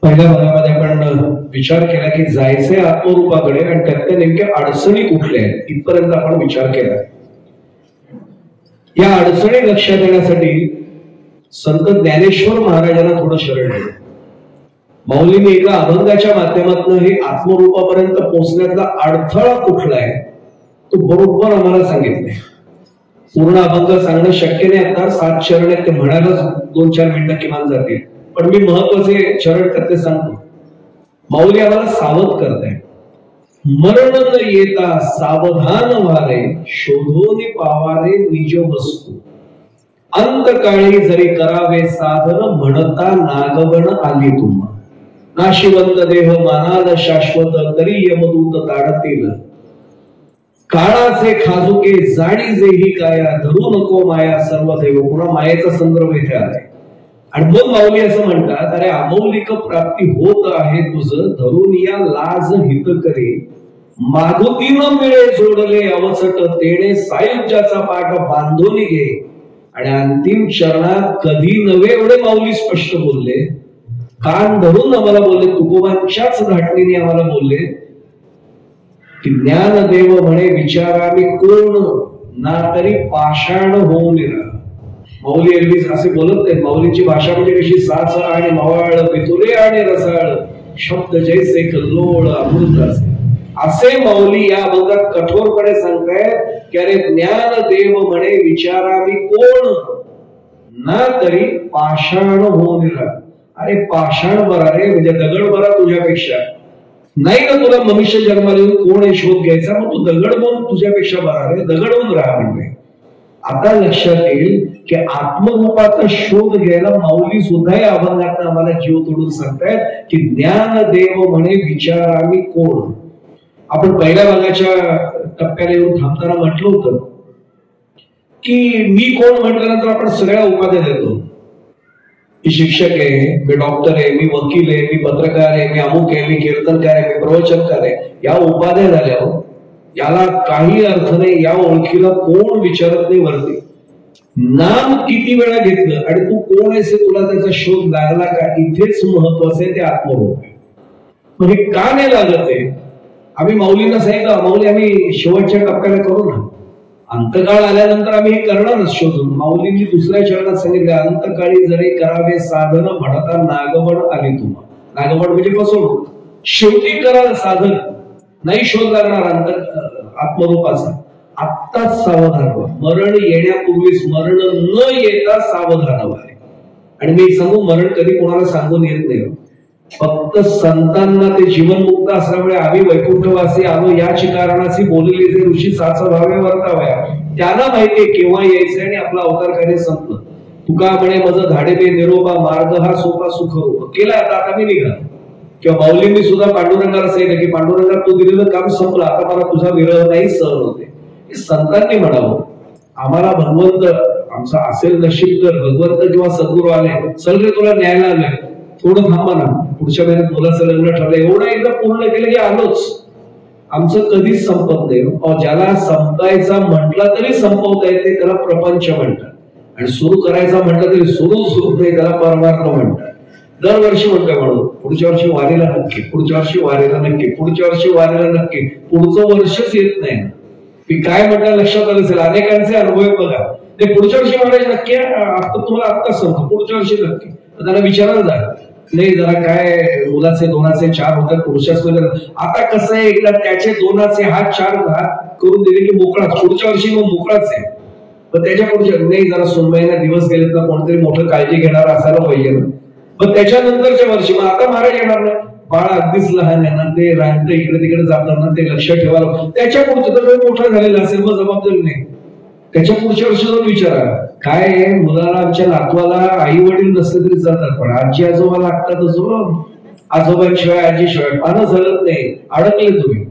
पहिल्या भागामध्ये आपण विचार केला की जायचंय आत्मरूपाकडे आणि त्यातल्या नेमक्या अडचणी कुठल्या आहेत इथपर्यंत आपण विचार केला. या अडचणी लक्षात येण्यासाठी संत ज्ञानेश्वर महाराजांना थोडं शरण गेलं. माऊलींनी एका अभंगाच्या माध्यमातून हे आत्मरूपापर्यंत पोहोचण्याचा अडथळा कुठला आहे तो बरोबर आम्हाला सांगितलंय. पूर्ण अभंग सांगणं शक्य नाही आता, 7 चरण आहेत ते म्हणायलाच 2-4 मिनिटं किमान जातील, पण मी महत्वाचे चरण त्यातले सांगतो. माऊली आम्हाला सावध करताय. मरण न येता सावधान व्हारे, शोधून पावारे निज वस्तू, अंतकाळी जरी करावे साधन, म्हणता नागवण आली तुम्हा, नाशिवंत देह मानाल शाश्वत, तरी यमदूत ताडतील, काळाचे खाजुके जाणी जेही काया, धरू नको माया सर्व देव. पुन्हा मायेचा संदर्भ इथे आलाय. आणि मग माऊली असं म्हणतात, अरे अमौलिक प्राप्ती होत आहे तुझं, धरून या लाज हित करे, मागुतीन मिळे जोडले अवचट, तेणे सायुज्याचा पाठ बांधून घे. आणि अंतिम चरणात कधी नव्हे एवढे माऊली स्पष्ट बोलले, कान धरून आम्हाला बोलले, तुकोबांच्याच धाटणीने आम्हाला बोलले की ज्ञानदेव म्हणे विचारामी कोण, ना तरी पाषाण होऊन राहा. माऊली एरवी असे बोलत नाहीत. माऊलीची भाषा म्हणजे कशी साच आणि मवाळ, पितुरे आणि रसाळ, शब्द जैसे कल्लोळ अमृत असे माऊली या अभंगात कठोरपणे सांगतायत की अरे ज्ञानदेव म्हणे विचारामी कोण, ना तरी पाषाण होऊन राहा. अरे पाषाण बरा रे, म्हणजे दगड बरा तुझ्यापेक्षा नाही का, तुला मनुष्य जन्माला येऊन कोण हे शोध घ्यायचा, मग तू दगड बनून तुझ्यापेक्षा बरा रे, दगड होऊन राहा. म्हणजे आता लक्षात येईल की आत्मरूपाचा शोध घ्यायला माऊली सुद्धा या अभंगात आम्हाला जीव तोडून सांगतायत की ज्ञानदेव म्हणे विचारामी कोण. आपण पहिल्या भागाच्या टप्प्याला येऊन थांबताना म्हटलं होतं की मी कोण म्हटल्यानंतर आपण सगळ्या उपाध्या देतो. मी शिक्षक आहे, मी डॉक्टर आहे, मी वकील आहे, मी पत्रकार आहे, मी अमुक आहे, मी कीर्तनकार आहे, मी प्रवचनकार आहे. या उपाध्या झाल्यावर याला काही अर्थ नाही. या ओळखीला कोण विचारत नाही वरती. नाम किती वेळा घेतलं आणि तू कोण आहेस तुला त्याचा शोध लागला का, इथेच महत्वाचं आहे ते आत्मरूप. मग हे का नाही लागत आहे. आम्ही माऊलींना सांगितलं, माऊली आम्ही शेवटच्या टप्प्याला करू ना, अंतकाळ आल्यानंतर आम्ही हे करणारच शोधून. माऊलींनी दुसऱ्या चरणात सांगितलं, अंतकाळी जरी करावे साधन, म्हणता नागवण आली तुम्हा. नागवण म्हणजे फसवणूक. शेवटी करा साधन, नाही शोध लागणार आत्मरूपाचा. आत्ताच सावधान व्हा. मरण येण्यापूर्वीच, मरण न येता सावधान व्हा. आणि मी सांगू, मरण कधी कोणाला सांगून येत नाही. फक्त संतांना ते जीवनमुक्त असल्यामुळे आम्ही वैकुंठवासी आलो याची कारणाची बोललेले जे ऋषी साच भावे वर्तावया त्यांना माहितीये केव्हा यायचं आणि आपला अवतार कार्य संपलं. तुका म्हणे मज धाडे दे निरोपा, मार्ग हा सोपा सुखरूप केला. आता मी निघा. किंवा माऊलींनी सुद्धा पांडुरंगाला सांगितलं की पांडुरंगा तू दिलेलं काम संपलं, आता मला तुझा विरह नाही सहन होते. संतांनी म्हणावं. आम्हाला भगवंत आमचा असेल नशीब तर भगवंत किंवा सद्गुरू आले, सगळे तुला न्यायला आले, थोडं थांबा ना, पुढच्या महिन्यात मुलाचं लग्न ठरलं, एवढं एकदा पूर्ण केलं की आलोच. आमचं कधीच संपत नाही. ज्याला संपायचा म्हटला तरी संपवता येते त्याला प्रपंच म्हणतात, आणि सुरू करायचा म्हटलं तरी सुरूच होत नाही त्याला परमार्थ म्हणतात. दरवर्षी म्हणतोय म्हणून पुढच्या वर्षी वारीला नक्की, पुढच्या वर्षी वारीला नक्की, पुढच्या वर्षी वारीला नक्की, पुढचं वर्षच येत नाही. मी काय म्हटलं लक्षात आलं असेल, अनेकांचे अनुभव बघा. ते पुढच्या वर्षी म्हणायचे नक्की, आता तुम्हाला आत्ता सांगतो पुढच्या वर्षी नक्की. त्याला विचारायला जा, नाही जरा काय मुलाचे 2चे 4 होतात पुरुषाच. आता कसं आहे, एकदा त्याचे 2चे हात 4 करून दिले की मोकळाच, पुढच्या वर्षी मग मोकळाच आहे. पण त्याच्या पुढच्या नाही, जरा सुनबाईला दिवस गेलेत ना, कोणतरी मोठं काळजी घेणार असायला पाहिजे ना. पण त्याच्यानंतरच्या वर्षी मग आता महाराज येणार नाही, बाळ अगदीच लहान आहे ना, ते राहतं इकडे तिकडे जाताना ते लक्ष ठेवायला. त्याच्या पुढचं तर मोठं झालेलं असेल मग जबाबदारी नाही. त्याच्या पुढच्या वर्षी जाऊन विचारा, काय मुलाला आमच्या नातवाला आई वडील नसले तरी चालतात, पण आजी आजोबा लागतातच. आजोबांशिवाय आजीशिवाय पानं झालत नाही, अडकले तुम्ही.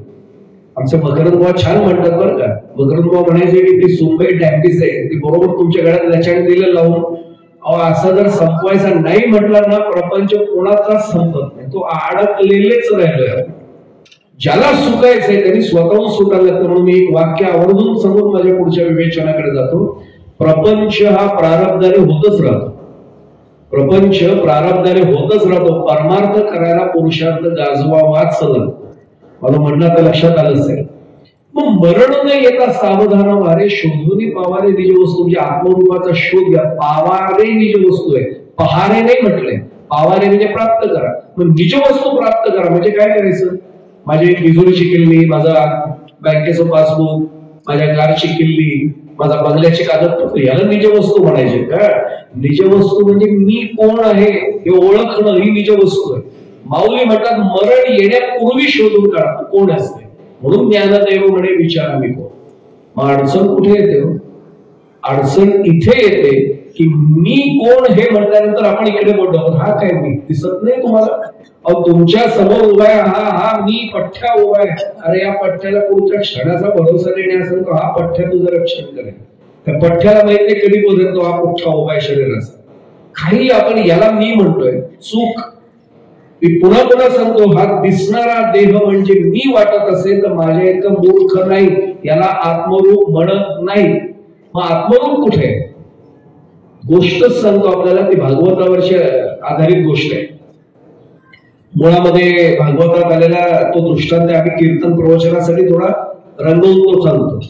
आमचे मकरंदबुवा छान म्हणतात बरं का. मकरंदबुवा म्हणायचे की ती सुनबाई डॅम्पिस आहे, ती बरोबर तुमच्या गळ्यात लचाण दिलं लावून. असं जर संपवायचा नाही म्हटला ना, प्रपंच कोणाचाच संपत नाही, तो अडकलेलेच राहिलोय. ज्याला सुटायचंय त्यांनी स्वतःहून सुटायला लागतं. म्हणून मी एक वाक्य आवर्जून समोर माझ्या पुढच्या विवेचनाकडे जातो. प्रपंच हा प्रारब्धाने होतच राहतो. प्रपंच प्रारब्धाने होतच राहतो. परमार्थ करायला पुरुषार्थ गाजवावाच सलग. मला म्हणणं आता लक्षात आलंच आहे. मग मरण न येता सावधान वारे शोधून पावारे निज वस्तू, म्हणजे आत्मरूपाचा शोध घ्या. पावारे निज वस्तू आहे, पहारे नाही म्हटलंय. पावारे म्हणजे प्राप्त करा. मग निज वस्तू प्राप्त करा म्हणजे काय करायचं? माझी तिजोरीची किल्ली, माझा बँकेचं पासबुक, माझ्या कारची किल्ली, माझा बंगल्याची कागदपत्र, याला निज वस्तू म्हणायचे का? निज वस्तू म्हणजे मी कोण आहे हे ओळखणं, ही निज वस्तू आहे. माऊली म्हणतात मरण येण्यापूर्वी शोधून काढा तू कोण असते. म्हणून ज्ञानदेव म्हणे विचारा मी कोण. मग अडचण कुठे येते? अडचण इथे येते की मी कोण हे म्हटल्यानंतर आपण इकडे बोलतो हा काय मी दिसत नाही तुम्हाला? अहो तुमच्या समोर उभा आहे हा मी पठ्ठ्या उभा आहे. अरे या पठ्ठ्याला पुढच्या क्षणाचा भरोसा देणे असेल तर हा पठ्ठ्या तुझं रक्षण करेल. त्या पठ्ठ्याला माहिती कधी बोलतो हा पुठ्ठा उभा आहे शरीराचा. काही आपण याला मी म्हणतोय चूक. मी पुन्हा पुन्हा सांगतो हा दिसणारा देह म्हणजे मी वाटत असेल तर माझ्या इतकं मूर्ख नाही. याला आत्मरूप म्हणत नाही. मग आत्मरूप कुठे आहे? गोष्टच सांगतो आपल्याला, ती भागवतावरची आधारित गोष्ट आहे. मुळामध्ये भागवतात आलेला तो दृष्टांत आम्ही कीर्तन प्रवचनासाठी थोडा रंगवून तो सांगतो.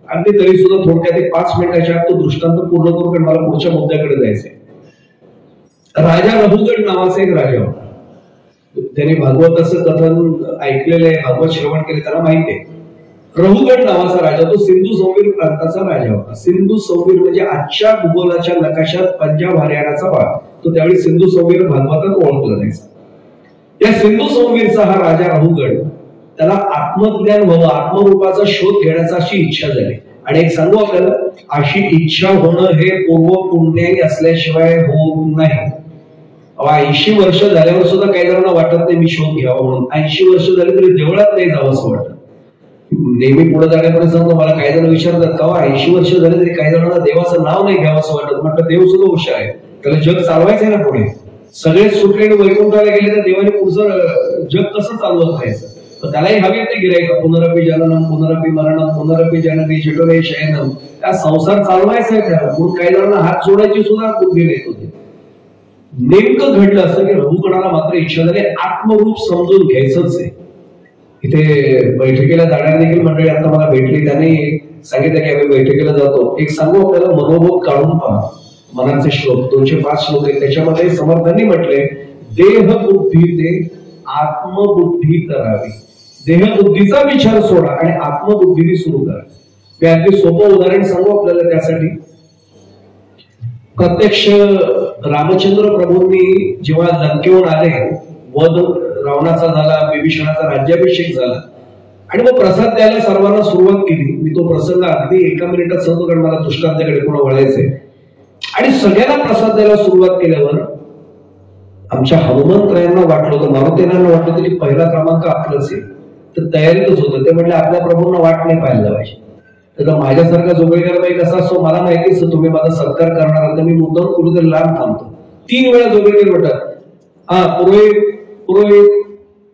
अगदी तरी सुद्धा थोडक्यात 5 मिनिटाच्या आत तो दृष्टांत पूर्ण करू, कारण मला पुढच्या मुद्द्याकडे जायचंय. राजा रघुगण नावाचा एक राजा होता. त्यांनी भागवताचं कथन ऐकलेलं आहे, भागवत श्रवण केले, त्याला माहिती आहे. रघुगण नावाचा राजा, तो सिंधू सौवीर प्रांताचा राजा होता. सिंधू सौवीर म्हणजे आजच्या भूगोलाच्या नकाशात पंजाब हरियाणाचा भाग. तो त्यावेळी सिंधू सौवीर भागवतात ओळखला जायचा. या सिंधू सौवीरचा हा राजा रघुगण, त्याला आत्मज्ञान व्हावं, आत्मरूपाचा शोध घेण्याचा अशी इच्छा झाली. आणि एक सांगू आपल्याला, अशी इच्छा होणं हे पूर्व पुण्य असल्याशिवाय होत नाही. 80 वर्ष झाल्यावर सुद्धा काही जणांना वाटत नाही मी शोध घ्यावा म्हणून. 80 वर्ष झाली तरी देवळात नाही जावं असं वाटत. नेहमी पुढे जाण्यापर्यंत सांगतो, मला काही जण विचारतात का 80 वर्ष झाले तरी काही जणांना देवाचं नाव नाही घ्यावं असं वाटत. म्हटलं देव सुद्धा हुशार आहे, त्याला जग चालवायचंय ना पुढे. सगळे सुटलेले वैकुंठाला गेले तर देवाने पुढचं जग कसं चालवत राहायचं? तर त्यालाही हवे ते गिरायचं. पुनरपी जननम पुनरपी मरणम पुनरपी जननी जठरे शयनम. त्या संसार चालवायचा आहे त्याला. म्हणून काही जणांना हात जोडायची सुद्धा बुद्धी देत होती. नेमकं घडलं असं की रघुगणाला मात्र इच्छा झाली आत्मरूप समजून घ्यायचंच आहे. इथे बैठकीला जाणारे देखील मंडळी आता मला भेटली, त्यांनी सांगितलं की आम्ही बैठकीला जातो. एक सांगू आपल्याला, मनोबोध काढून पहा. मनाचे श्लोक 205 श्लोक आहेत. त्याच्यामध्ये समर्थांनी म्हटले देह बुद्धी ते आत्मबुद्धी करावी. देहबुद्धीचा विचार सोडा आणि आत्मबुद्धीने सुरू करा. मी अगदी सोपं उदाहरण सांगू आपल्याला त्यासाठी. प्रत्यक्ष रामचंद्र प्रभूंनी जेव्हा लंकेहून आले, वध रावणाचा झाला, विभीषणाचा राज्याभिषेक झाला आणि मग प्रसाद द्यायला सर्वांना सुरुवात केली. मी तो प्रसंग अगदी 1 मिनिटात सांगतो कारण मला दृष्टांताकडे पुन्हा वळायचंय. आणि सगळ्यांना प्रसाद द्यायला सुरुवात केल्यावर आमच्या हनुमंतरायांना वाटलं होतं, मारुतीरायांना वाटलं होतं की पहिला क्रमांक आपलाच आहे. तर तयारीतच होतं. ते म्हटले आपल्या प्रभूंना वाट नाही पाहायला पाहिजे. तर माझ्यासारखा जोगळेकर बाई कसा असतो मला माहितीच, तुम्ही माझा सत्कार करणार तर मी मुद्दाम कुठेतरी लांब थांबतो. 3 वेळा जोगळेकर म्हणतात हा पुरोहित पुरोहित.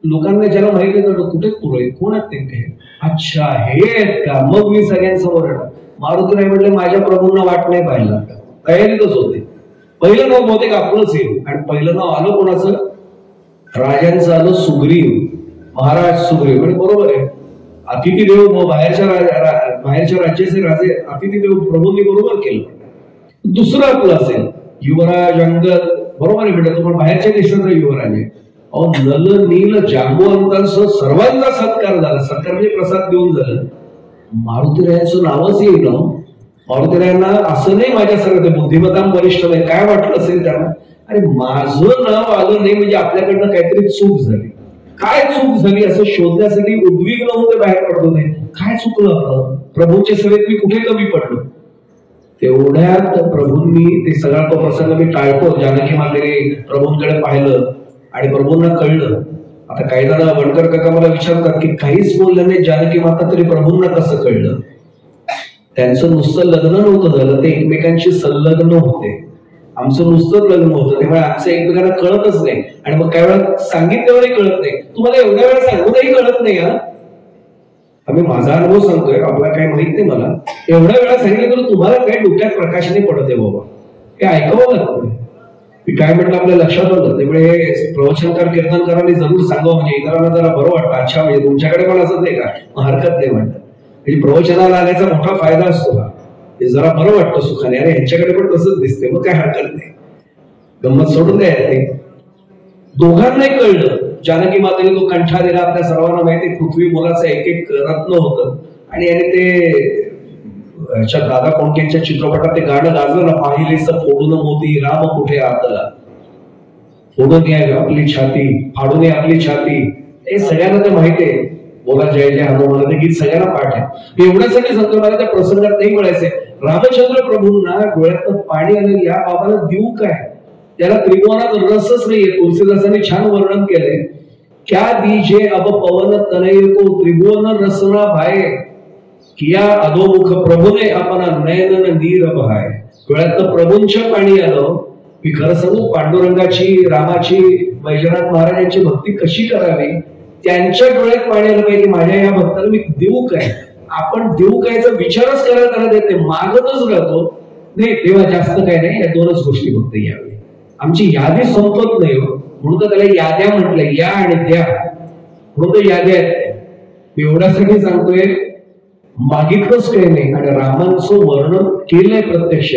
लोकांना ज्याला माहिती नव्हतं कुठे पुरोहित, कोण आहेत ते? अच्छा हे आहेत का? मग मी सगळ्यांसमोर येणार. मारुतीराय म्हटले माझ्या प्रभूंना वाट नाही पाहिला. तयारीतच होते. पहिलं नाव बहुतेक आपलंच येईल. आणि पहिलं नाव आलं कोणाचं? राजांचं आलं सुग्रीव, महाराज सुग्रीव. म्हणजे बरोबर आहे, अतिथी देव बाहेरच्या राज्याचे राजे अतिथी देव प्रभूंनी बरोबर केलं. दुसरं आपलं असेल युवराज अंगद, बरोबर आहे बेटा, तुम्हाला बाहेरच्या देशाचा युवराज आहे. अहो नल नील जांबुवंतांसह सर्वांचा सत्कार झाला. सत्कार म्हणजे प्रसाद देऊन झालं. मारुतीरायांचं नावच येईल. मारुतीरायांना असं नाही माझ्यासारखं ते बुद्धिमत्तां वरिष्ठ नाही, काय वाटलं असेल त्यांना, अरे माझं नाव आलं नाही म्हणजे आपल्याकडनं काहीतरी चूक झाली. काय चूक झाली असं शोधण्यासाठी उद्विग्न होऊन ते बाहेर पडतो. नाही काय चुकलं आपलं, प्रभूंच्या सेवेत मी कुठे कमी पडलो. तेवढ्यात प्रभूंनी ते सगळा तो प्रसंग मी टाळतो. जानकी मातेने प्रभूंकडे पाहिलं आणि प्रभूंना कळलं. आता काही जण वणकर काका मला विचारतात की काहीच बोललं नाही जानकी माता तरी प्रभूंना कसं कळलं? त्यांचं नुसतं लग्न नव्हतं झालं, ते एकमेकांशी संलग्न होते. आमचं नुसतं लग्न होतं, त्यामुळे आमचं एकमेकांना कळतच नाही. आणि मग काही वेळा सांगितल्यावरही कळत नाही. तुम्हाला एवढ्या वेळा सांगूनही कळत नाही. आम्ही माझा अनुभव सांगतोय, आपला काही माहित नाही मला. एवढ्या वेळा सांगितलं तर तुम्हाला काही डोक्यात प्रकाश नाही पडत आहे बाबा, हे ऐकावं लागतं. मी काय म्हटलं आपल्या लक्षात आलं. त्यामुळे हे प्रवचनकार कीर्तनकारांनी जरूर सांगावं, म्हणजे इतरांना जरा बरं वाटतं. अच्छा, म्हणजे तुमच्याकडे पण असंच आहे का? हरकत नाही म्हणतात. म्हणजे प्रवचनाला आल्याचा मोठा फायदा असतो हा. हे जरा बरं वाटतं सुखाने, अरे ह्यांच्याकडे पण तसंच दिसते, मग काय हरकत नाही. गंमत सोडून द्या. ते दोघांनाही कळलं. जानकी मातेने तो कंठा दिला. आपल्या सर्वांना माहिती पृथ्वी मुलाचं एक एक रत्न होतं. आणि ते दादा कोंडकेंच्या चित्रपटात ते गाणं गाजलं ना, पाहिलेस फोडून मोती राम कुठे आता, फोडून आपली छाती, फाडून आपली छाती. हे सगळ्यांना ते माहिती आहे. बोला जय जय हनुमान, ते गीत सगळ्यांना पाठ आहे. एवढ्यासाठी सांगतो, मला त्या प्रसंगात नाही मिळायचंय. रामचंद्र प्रभूंना डोळ्यातनं पाणी आलं. या बाबाला देऊ काय? त्याला त्रिभुवनात रसच नाहीये. तुलसीदासांनी छान वर्णन केलंय. क्या दीजे अब पवन तनय को त्रिभुवन रसना भाए, किया अधोमुख प्रभूने अपना नयन नीर बहाय. डोळ्यातनं प्रभूंच्या पाणी आलं. मी खरं सांगू, पांडुरंगाची, रामाची, वैजनाथ महाराजांची भक्ती कशी करावी, त्यांच्या डोळ्यात पाणी आलं पाहिजे. माझ्या या भक्ताला मी देऊ काय? आपण देऊ कायचा विचारच करायला त्याला देते, मागतच राहतो. नाही, तेव्हा जास्त काय नाही, या दोनच गोष्टी फक्त यावी. आमची यादी संपत नाही हो, म्हणून तर त्याला याद्या म्हटलंय. या आणि द्या म्हणून तर याद्या आहेत. मी एवढ्यासाठी सांगतोय, मागितलंच काही नाही. आणि रामांचं वर्णन केलंय प्रत्यक्ष,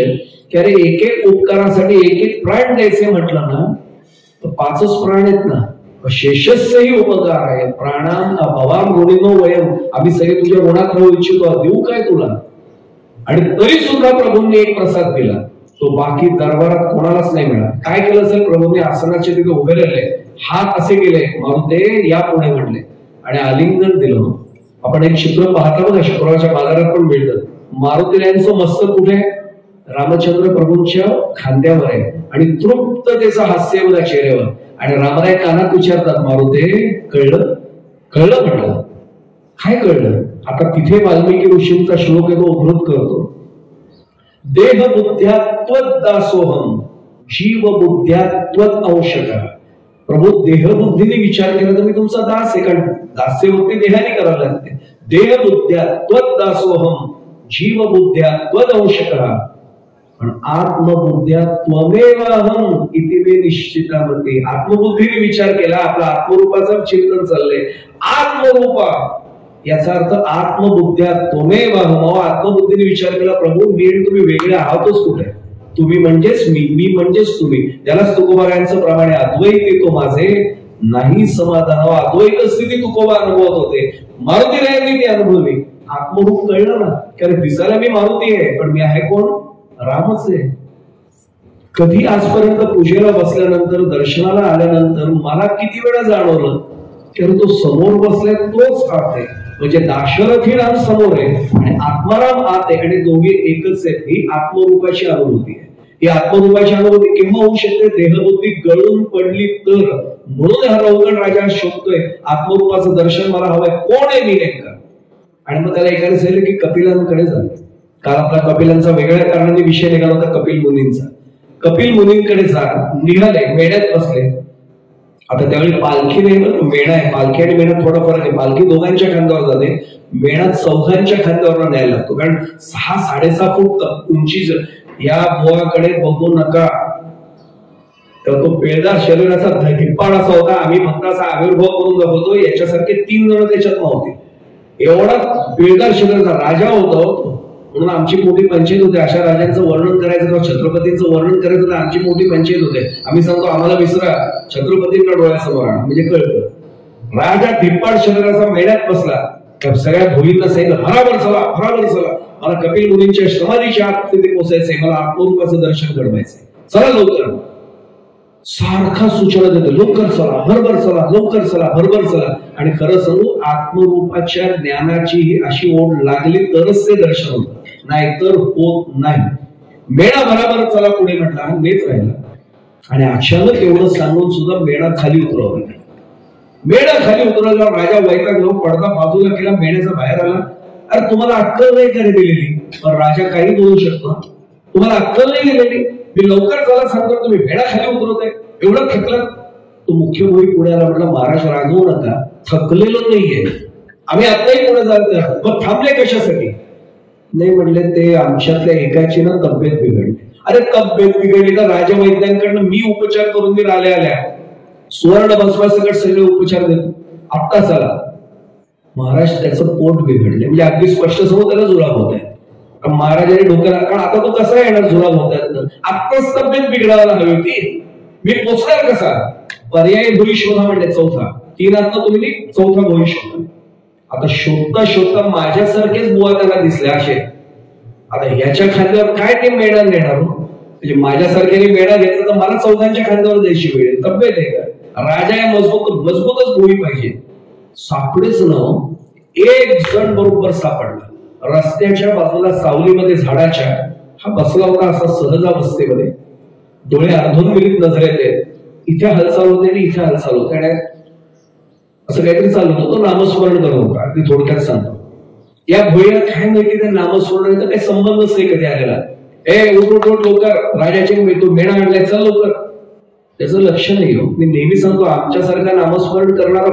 की अरे एक एक उपकारासाठी एक एक प्राण द्यायचे म्हटलं ना, तर 5च प्राण आहेत ना. शेषस्यही उपकार आहे. प्राणाम भवाम ऋणीनो वयम, आम्ही सगळे तुझ्या ऋणात राहू इच्छितो, देऊ काय तुला? आणि तरी सुद्धा प्रभूंनी एक प्रसाद दिला, तो बाकी दरबारात कोणालाच नाही मिळाला. काय केलं असेल प्रभूंनी? आसनाचे तिथे उभे राहिले, हात असे केले, मारुते या पुढे म्हटले आणि आलिंगन दिलं. आपण एक चित्र पाहता बघा, शुक्रवारच्या बाजारात पण मिळतं. मारुतीरायांचं मस्तक कुठे? रामचंद्र प्रभूंच्या खांद्यावर आहे. आणि तृप्ततेचं हास्य बघा चेहऱ्यावर. आणि रामराय कानात विचारतात, मारुते कळलं? कळलं म्हटलं. काय कळलं? आता तिथे वाल्मिकी ऋषींचा श्लोक आहे, तो उद्धृत करतो. देह बुद्ध्यात्वत दासोहम, जीव बुद्ध्यात्वत अंशकः. प्रभू, देहबुद्धीने विचार केला तर मी तुमचा दास आहे, कारण दास्यवृत्ती देहाने करावी लागते. देह बुद्ध्यात्वत दासोहम, जीव बुद्ध्यात्वत अंशकः, पण आत्मबुद्ध्या त्वमेवाहम इति मे निश्चितामती. आत्मबुद्धीने विचार केला, आपला आत्मरूपाचं चिंतन चाललंय. आत्मरूपा याचा अर्थ आत्मबुद्ध्या त्वमेवाहम. आत्मबुद्धीने विचार केला, प्रभू मी आणि तुम्ही वेगळे आहोतच कुठे? तुम्ही म्हणजेच मी म्हणजेच तुम्ही. ज्याला तुकोबारायांचं प्रमाणे अद्वैत तो माझे नाही समाधान. अद्वैत स्थिती तुकोबा अनुभवत होते, मारुतीरायांनी ती अनुभवली. आत्मरूप कळलं ना, कारण दिसायला मी मारुती आहे, पण मी आहे कोण? रामच आहे. कधी आजपर्यंत पूजेला बसल्यानंतर, दर्शनाला आल्यानंतर मला किती वेळा जाणवलं की तो समोर बसलाय तोच आत आहे. म्हणजे दाशरथी राम समोर आहे आणि आत्माराम आत आहे, आणि दोघे एकच आहेत. ही आत्मरूपाची अनुभूती आहे. ही आत्मरूपाची अनुभूती केव्हा होऊ शकते? देहबुद्धी गळून पडली तर. म्हणून हा रौगण राजा शोधतोय, आत्मरूपाचं दर्शन मला हवंय. कोण आहे मी नेमका? आणि मग त्याला एकाने सांगितलं की कपिलांकडे जा. काल आपला कपिलांचा वेगळ्या कारणाने विषय निघाला होता, कपिल मुनींचा. कपिल मुनींकडे जा. निघाले, मेढ्यात बसले. आता त्यावेळी पालखी नाही, मेणा आहे. पालखी आणि मेणा थोडा फरक आहे. पालखी दोघांच्या खांद्यावर जाते, मेणा चौघांच्या खांद्यावर न्यायला लागतो, कारण 6-6.5 फूट उंची. या बुवाकडे बघू नका, तर तो पेळदार शरीराचा धिप्पाड असा होता. आम्ही फक्त असा आविर्भाव करून दाखवतो, याच्यासारखे 3 जण त्याच्यात नव्हते. एवढा पेळदार शरीराचा राजा होता. म्हणून आमची मोठी पंचायत होते. अशा राजांचं वर्णन करायचं किंवा छत्रपतींचं वर्णन करायचं तर आमची मोठी पंचायत होते. आम्ही सांगतो आम्हाला विसरा, छत्रपतींना डोळ्यासमोर आणा, म्हणजे कळतं. राजा धिप्पाड शरीराचा मेढ्यात बसला, सगळ्या भोईंना सांगितलं, भराभर चला, भराभर चला, मला कपिल मुनींच्या समाधीच्या आत तिथे पोहोचायचंय, मला आत्मरूपाचं दर्शन घडवायचंय, चला लवकर. सारखा सूचना देतो, लवकर चला, भरभर चला, लवकर चला, भरभर चला. आणि खरं सांगू, आत्मरूपाच्या ज्ञानाची ही अशी ओढ लागली तरच ते दर्शन होतं, नाहीतर होत नाही. मेणा भराभर चला पुढे म्हटला, नेत राहिला. आणि अचानक एवढं सांगून सुद्धा मेणा खाली उतरवला. मेणा खाली उतरवला, राजा वैतागला, पडदा बाजूला केला, मेण्याचा बाहेर आला. अरे तुम्हाला अक्कल नाही का दिलेली? पण राजा काही बोलू शकतो, तुम्हाला अक्कल नाही दिलेली? मी लवकर चला सांगतो, तुम्ही मेणा खाली उतरवताय, एवढं थकलं. तो मुख्य भोई पुढे आला, म्हटलं महाराज रागवू नका, थकलेलो नाहीये, आम्ही आताही पुढे जातो. मग थांबले कशासाठी? नाही म्हणले, ते आमच्यातल्या एकाची ना तब्येत बिघडली. अरे तब्येत बिघडली तर राजवैद्यांकडनं मी उपचार करून मी आल्या सुवर्ण भस्मासकट सगळे उपचार देतो. आत्ता चला महाराज त्याचं पोट बिघडले म्हणजे अगदी स्पष्ट समोर त्याला जुलाब होत आहे. महाराजांनी डोक्याला कारण आता तो कसा येणार जुलाब होत आहेत आत्ताच तब्येत बिघडायला हवी होती मी पोचणार कसा. पर्यायी भुई शोधा म्हणजे चौथा तीनातनं तुम्ही चौथा भुई शोधा. आता शोधता शोधता माझ्यासारखेच बुवा त्यांना दिसले असे. आता ह्याच्या खांद्यावर काय ते मेणा नेणार म्हणजे माझ्यासारख्याने मेणा घेतला तर मला चौघांच्या खांद्यावर द्यायची वेळ तब्येत आहे का. राजा या मजबूतच भुई पाहिजे. सापडेच न एक जण बरोबर सापडला. रस्त्याच्या बाजूला सावलीमध्ये झाडाच्या हा बसला होता असा सहजावस्थेमध्ये डोळे अर्धोन्मिलित नजरेत आहेत. इथे हालचाल होते आणि इथे हालचाल होते आणि असं काहीतरी चालू होतं. तो नामस्मरण करत होता. अगदी थोडक्यात सांगतो या भोईला काय माहिती त्या नामस्मरणाचा काही संबंधच नाही कधी आलेला. उठ लवकर राजाचे तू मेणा आणलाय चल लवकर. त्याचं लक्ष नाही हो. मी नेहमी सांगतो आमच्यासारखा नामस्मरण करणारा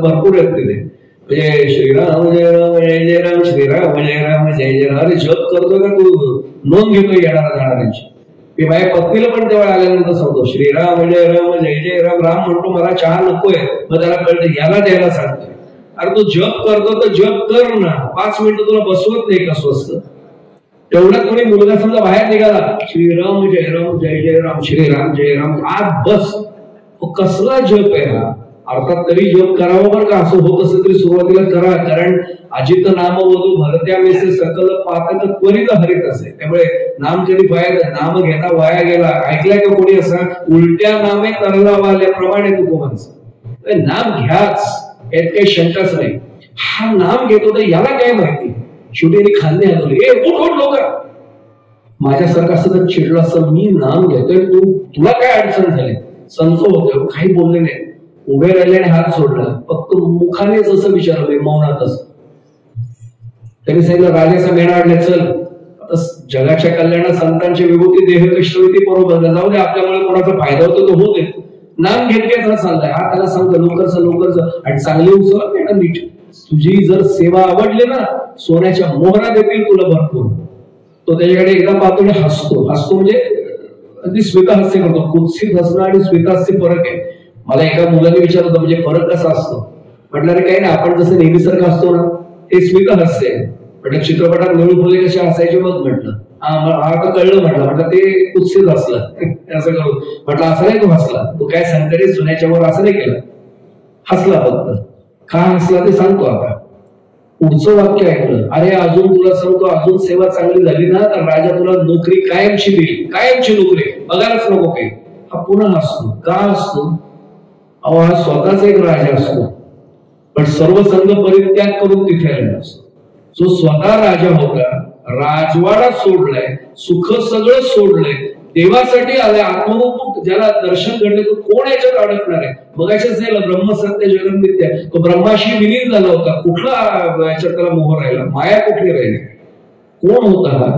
भरपूर आहेत तिथे म्हणजे श्रीराम जय राम जय जय राम श्रीराम जय राम जय जय राम. अरे जप करतो का तू नोंद घेतोय येणारा जाणाऱ्यांची. मी माझ्या पत्नीला पण तेव्हा आल्यानंतर सांगतो श्रीराम जय जय राम. राम म्हणतो मला चहा नकोय मग त्याला कळतं याला द्यायला सांगतोय. अरे तू जप करतो तर जप कर ना 5 मिनिटं तुला बसवत नाही का स्वस्त. तेवढ्यात कोणी मुलगा समजा बाहेर निघाला श्रीराम जय राम श्रीराम जय राम आत बस. कसला जप आहे हा. अर्थात तरी जप करावं बरं का. असं होत असेल तरी सुरुवातीला करा कारण अजित नाम वधू भरत्या मेसे सकल पातक त्वरित हरित असे. त्यामुळे नाम जरी नाम घेता वाया गेला. ऐकलाय का कोणी असं उलट्या नामे तरला वाल्याप्रमाणे तू माणसं नाम घ्याच यात काही शंकाच नाही. हा नाम घेतो तर याला काय माहिती. शेवटी खांदे हलवले उठ लोक. माझ्यासारखं असं तर चिडलं असं मी नाम घेतोय तुला काय अडचण झाली. संत होते काही बोलले नाही. उभे राहिले आणि हात सोडला. फक्त मुखानेच असं विचारलं मौनातच. त्यांनी सांगितलं राजाचा मेणा आणला चल. आता जगाच्या कल्याणात संतांची विभूती देह कष्टवती बरोबर जाऊ दे आपल्यामुळे कोणाचा फायदा होतो तो होते. नाम घेतल्याचा चाललाय हा त्याला सांगतो लवकरच आणि चांगली उचला मेणा नीट. तुझी जर सेवा आवडली ना सोन्याच्या मोहरा देतील तुला भरपूर. तो त्याच्याकडे एकदा पाहतो आणि हसतो म्हणजे अगदी स्मितहास्य करतो. कुत्सित हसणं आणि स्मितहास्य फरक आहे. मला एका मुलाने विचारलं होतं म्हणजे फरक कसा असतो. म्हटलं रे काही नाही आपण जसं नेहमीसारखं असतो ना ते स्मितहास्य आहे. म्हटलं चित्रपटात नळू फुले कसे हसायचे बघ म्हटलं. हा तर कळलं म्हटलं ते कुत्सित हसलं असं करून. म्हटलं असं नाही तू हसला तू काय सांगते रे जुन्याच्या वर असं नाही केलं. हसला फक्त. का हसला ते सांगतो आता. पुढचं वाक्य ऐकलं अरे अजून तुला सांगतो अजून सेवा चांगली झाली ना तर राजा तुला नोकरी कायमची देईल. कायमची नोकरी बघायलाच नको काही. हा पुन्हा हसतो. का हसतो. हा स्वतःच एक राजा असतो पण सर्व संघ परित्याग करून तिथे आलेला असतो. जो स्वतः राजा होता राजवाडा सोडलाय सुख सगळं सोडलंय देवासाठी आलाय आत्मरूप ज्याला दर्शन घडले तो कोण याच्यात अडकणार आहे. मगाशीच झालं ब्रह्मसत्य जगन्मित्य तो ब्रह्माशी विलीन झाला होता. कुठला याच्यात त्याला मोह राहिला माया कुठली राहिली. कोण होता हा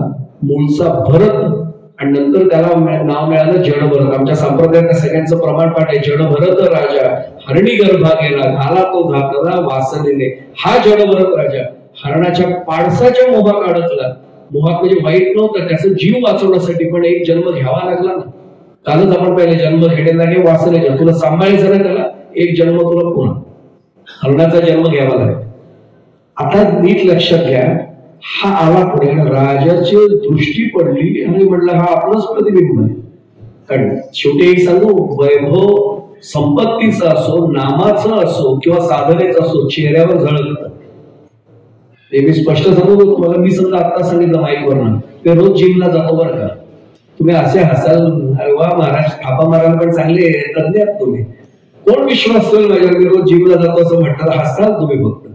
मूळचा भरत आणि नंतर त्याला नाव मिळालं जडभरत. आमच्या संप्रदायात सगळ्यांचं प्रमाण पाठ आहे जडभरत राजा हरणी गर्भा गेला घाला तो घातला वासनेने. हा जडभरत राजा हरणाच्या पाडसाच्या मोहात अडकला. मोहात म्हणजे वाईट नव्हतं त्याचा जीव वाचवण्यासाठी पण एक जन्म घ्यावा लागला ना. कालच आपण पहिले जन्म घेणे लागे वासनेच्या तुला सांभाळायचं ना त्याला एक जन्म तुला पुन्हा हरणाचा जन्म घ्यावा लागेल. आता नीट लक्षात घ्या हा आला पुढे राजाची दृष्टी पडली आणि म्हटलं हा आपलंच प्रतिबिंब आहे. कारण शेवटी एक सांगू वैभव संपत्तीचा असो नामाचं असो किंवा साधनेचा असो चेहऱ्यावर झळकतं. ते मी स्पष्ट सांगू तुम्हाला. मी समजा आता सांगितलं माईकवरनं ते रोज जिमला जातो बरं का. तुम्ही असे हसाल अरे वा महाराज थापा मारायला पण चांगले तज्ञ आहात तुम्ही. कोण विश्वास करेल माझ्यावर मी रोज जिमला जातो असं म्हणतात हसाल तुम्ही फक्त.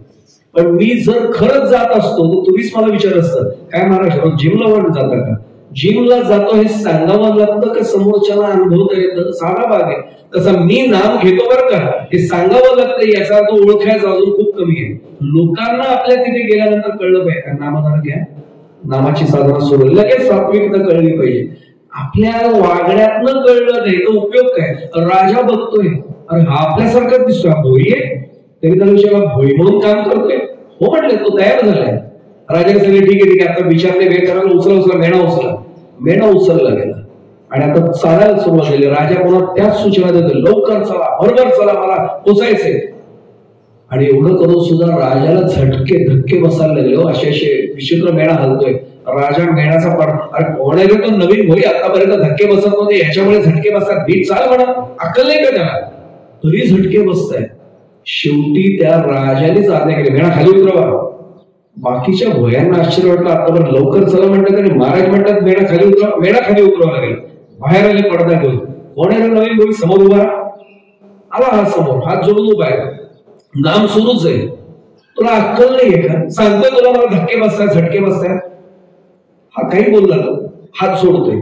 पण मी जर खरंच जात असतो तर तुम्हीच मला विचार असतं काय महाराज रोज जिमला वाट जाता का. जिमला जातो हे सांगावं लागतं का समोरच्याला अनुभवता येतं. साधा भाग आहे. तसा मी नाम घेतो बरं का हे सांगावं लागतं याचा अर्थ ओळखायचा अजून खूप कमी आहे. लोकांना आपल्या तिथे गेल्यानंतर कळलं पाहिजे नामधारण घ्या नामाची साधना सुरू लगेच सात्विकता कळली पाहिजे. आपल्या वागण्यातनं कळलं नाही तर उपयोग काय. राजा बघतोय अरे हा आपल्यासारखाच दिसतोय भोई आहे तरी त्याला विचार भोई म्हणून काम करतोय. हो म्हटलं तो तयार झालाय. राजाने सगळे ठीक आहे आता विचारले वेळ करायला उचला मेणा उचला. मेणा उचलला गेला आणि आता चालायला सुरुवात झाली. राजा पुन्हा त्याच सूचना देतो, लवकर चला, बरोबर चला, मला पोचायचंय. आणि एवढं करून सुद्धा राजाला झटके धक्के बसायला लागले. असे असे विचित्र मेणा हलतोय. राजा मेणाचा अरे कोणाला तो नवीन होई, आतापर्यंत धक्के बसत नव्हते, याच्यामुळे झटके बसतात, नीट चाल म्हणा, अक्कल नाही का त्याला, तरी झटके बसतायत. शेवटी त्या राजानेच आज्ञा केली, मेणा खाली उतरवा. बाकीच्या भोयांना आश्चर्य वाटलं, आतापर्यंत लवकर चला म्हणतात आणि महाराज म्हणतात मेणा खाली उतरवा. मेणा खाली उतरवा लागेल. बाहेर आले पडदा घेऊन. कोणाला नवीन होई समोर उभा आला, हा समोर हात जोडून उभा आहे, नाम सुरूच आहे. तुला अक्कल नाहीये का? सांगतोय तुला मला धक्के बसतात, झटके बसतात. हा काही बोलला ना, हात सोडतोय.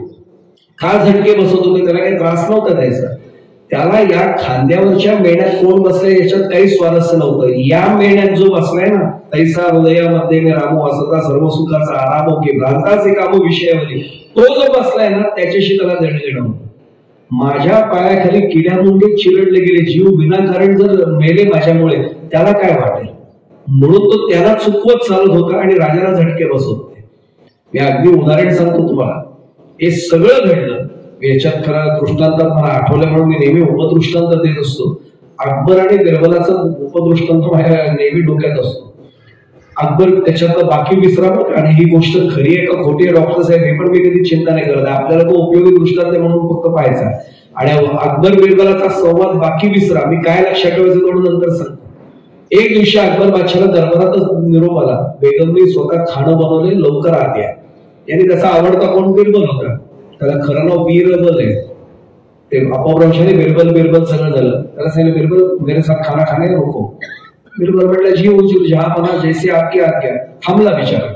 का झटके बसत होते? त्याला काही त्रास नव्हता द्यायचा. त्याला या खांद्यावरच्या मेण्यात कोण बसलाय याच्यात काही स्वारस्य नव्हतं. या मेण्यात जो बसलाय ना, तैसा हृदयामध्ये मी रामो असता सर्व सुखाचा आरामो की भ्रांताचे कामो विषयावरी, तो जो बसलाय ना त्याच्याशी त्याला देणं घेणं होतं. माझ्या पायाखाली किड्यामुंगे चिरडले गेले, जीव विनाकारण जर मेले माझ्यामुळे, त्याला काय वाटेल? म्हणून तो त्याला चुकवत चालत होता आणि राजाला झटके बसत होते. मी अगदी उदाहरण सांगतो तुम्हाला. हे सगळं घडलं याच्यात खरा दृष्टांतात मला आठवलं म्हणून मी नेहमी उपदृष्टांत देत असतो. अकबर आणि बिरबलाचा उपदृष्टांत माझ्या नेहमी डोक्यात असतो. अकबर त्याच्यात बाकी विसरा बघ, आणि ही गोष्ट खरी आहे का खोटी आहे डॉक्टर साहेब हे पण मी कधी चिंता नाही करत. आपल्याला तो उपयोगी दृष्टांत म्हणून फक्त पाहायचा. आणि अकबर बिरबलाचा संवाद बाकी विसरा, मी काय लक्षात ठेवायचं थोडं नंतर सांगतो. एक दिवशी अकबर बादशाला दरबारातच निरोप आला, बेगमने स्वतः खाणं बनवले, लवकर आत या. यांनी त्याचा आवडता कोण? बिरबल होता. त्याला खरं नाव बीरबल आहे. ते अपभ्रंशाने बिरबल बिरबल सगळं झालं. त्याला सांगितलं, बिरबल मेरे साथ खाना खाने नको. बिरबल म्हटलं, जी हुजूर जहा पना जैसे आपकी आज्ञा. थांबला बिचारा.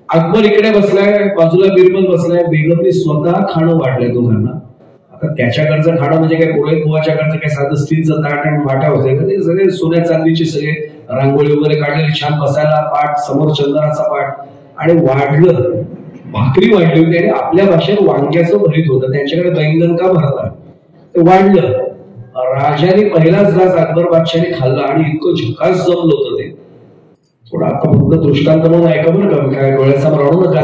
अकबर इकडे बसलाय, बाजूला बिरबल बसलाय. बेगमने स्वतः खाणं वाढलंय दोघांना. आता त्याच्याकडचं खाणं म्हणजे काय, पुरोहित बुवाच्याकडचं काय साधं स्टीलचं ताट आणि वाटा होते का? ते सगळे सोन्या चांदीचे सगळे रांगोळी वगैरे काढलेली, छान बसायला पाठ, समोर चंदनाचा पाठ. आणि वाढलं, भाकरी वाढली होती आणि आपल्या भाषेत वांग्याचं भरीत होतं. त्यांच्याकडे बैंगन का भरतात, ते वाढलं. राजाने पहिलाच घास अकबर बादशाने खाल्ला आणि इतकं झकास जमलं होतं ते. थोडं आता फक्त दृष्टांत म्हणून ऐका बरं का, काय डोळ्यासमोर आणू नका.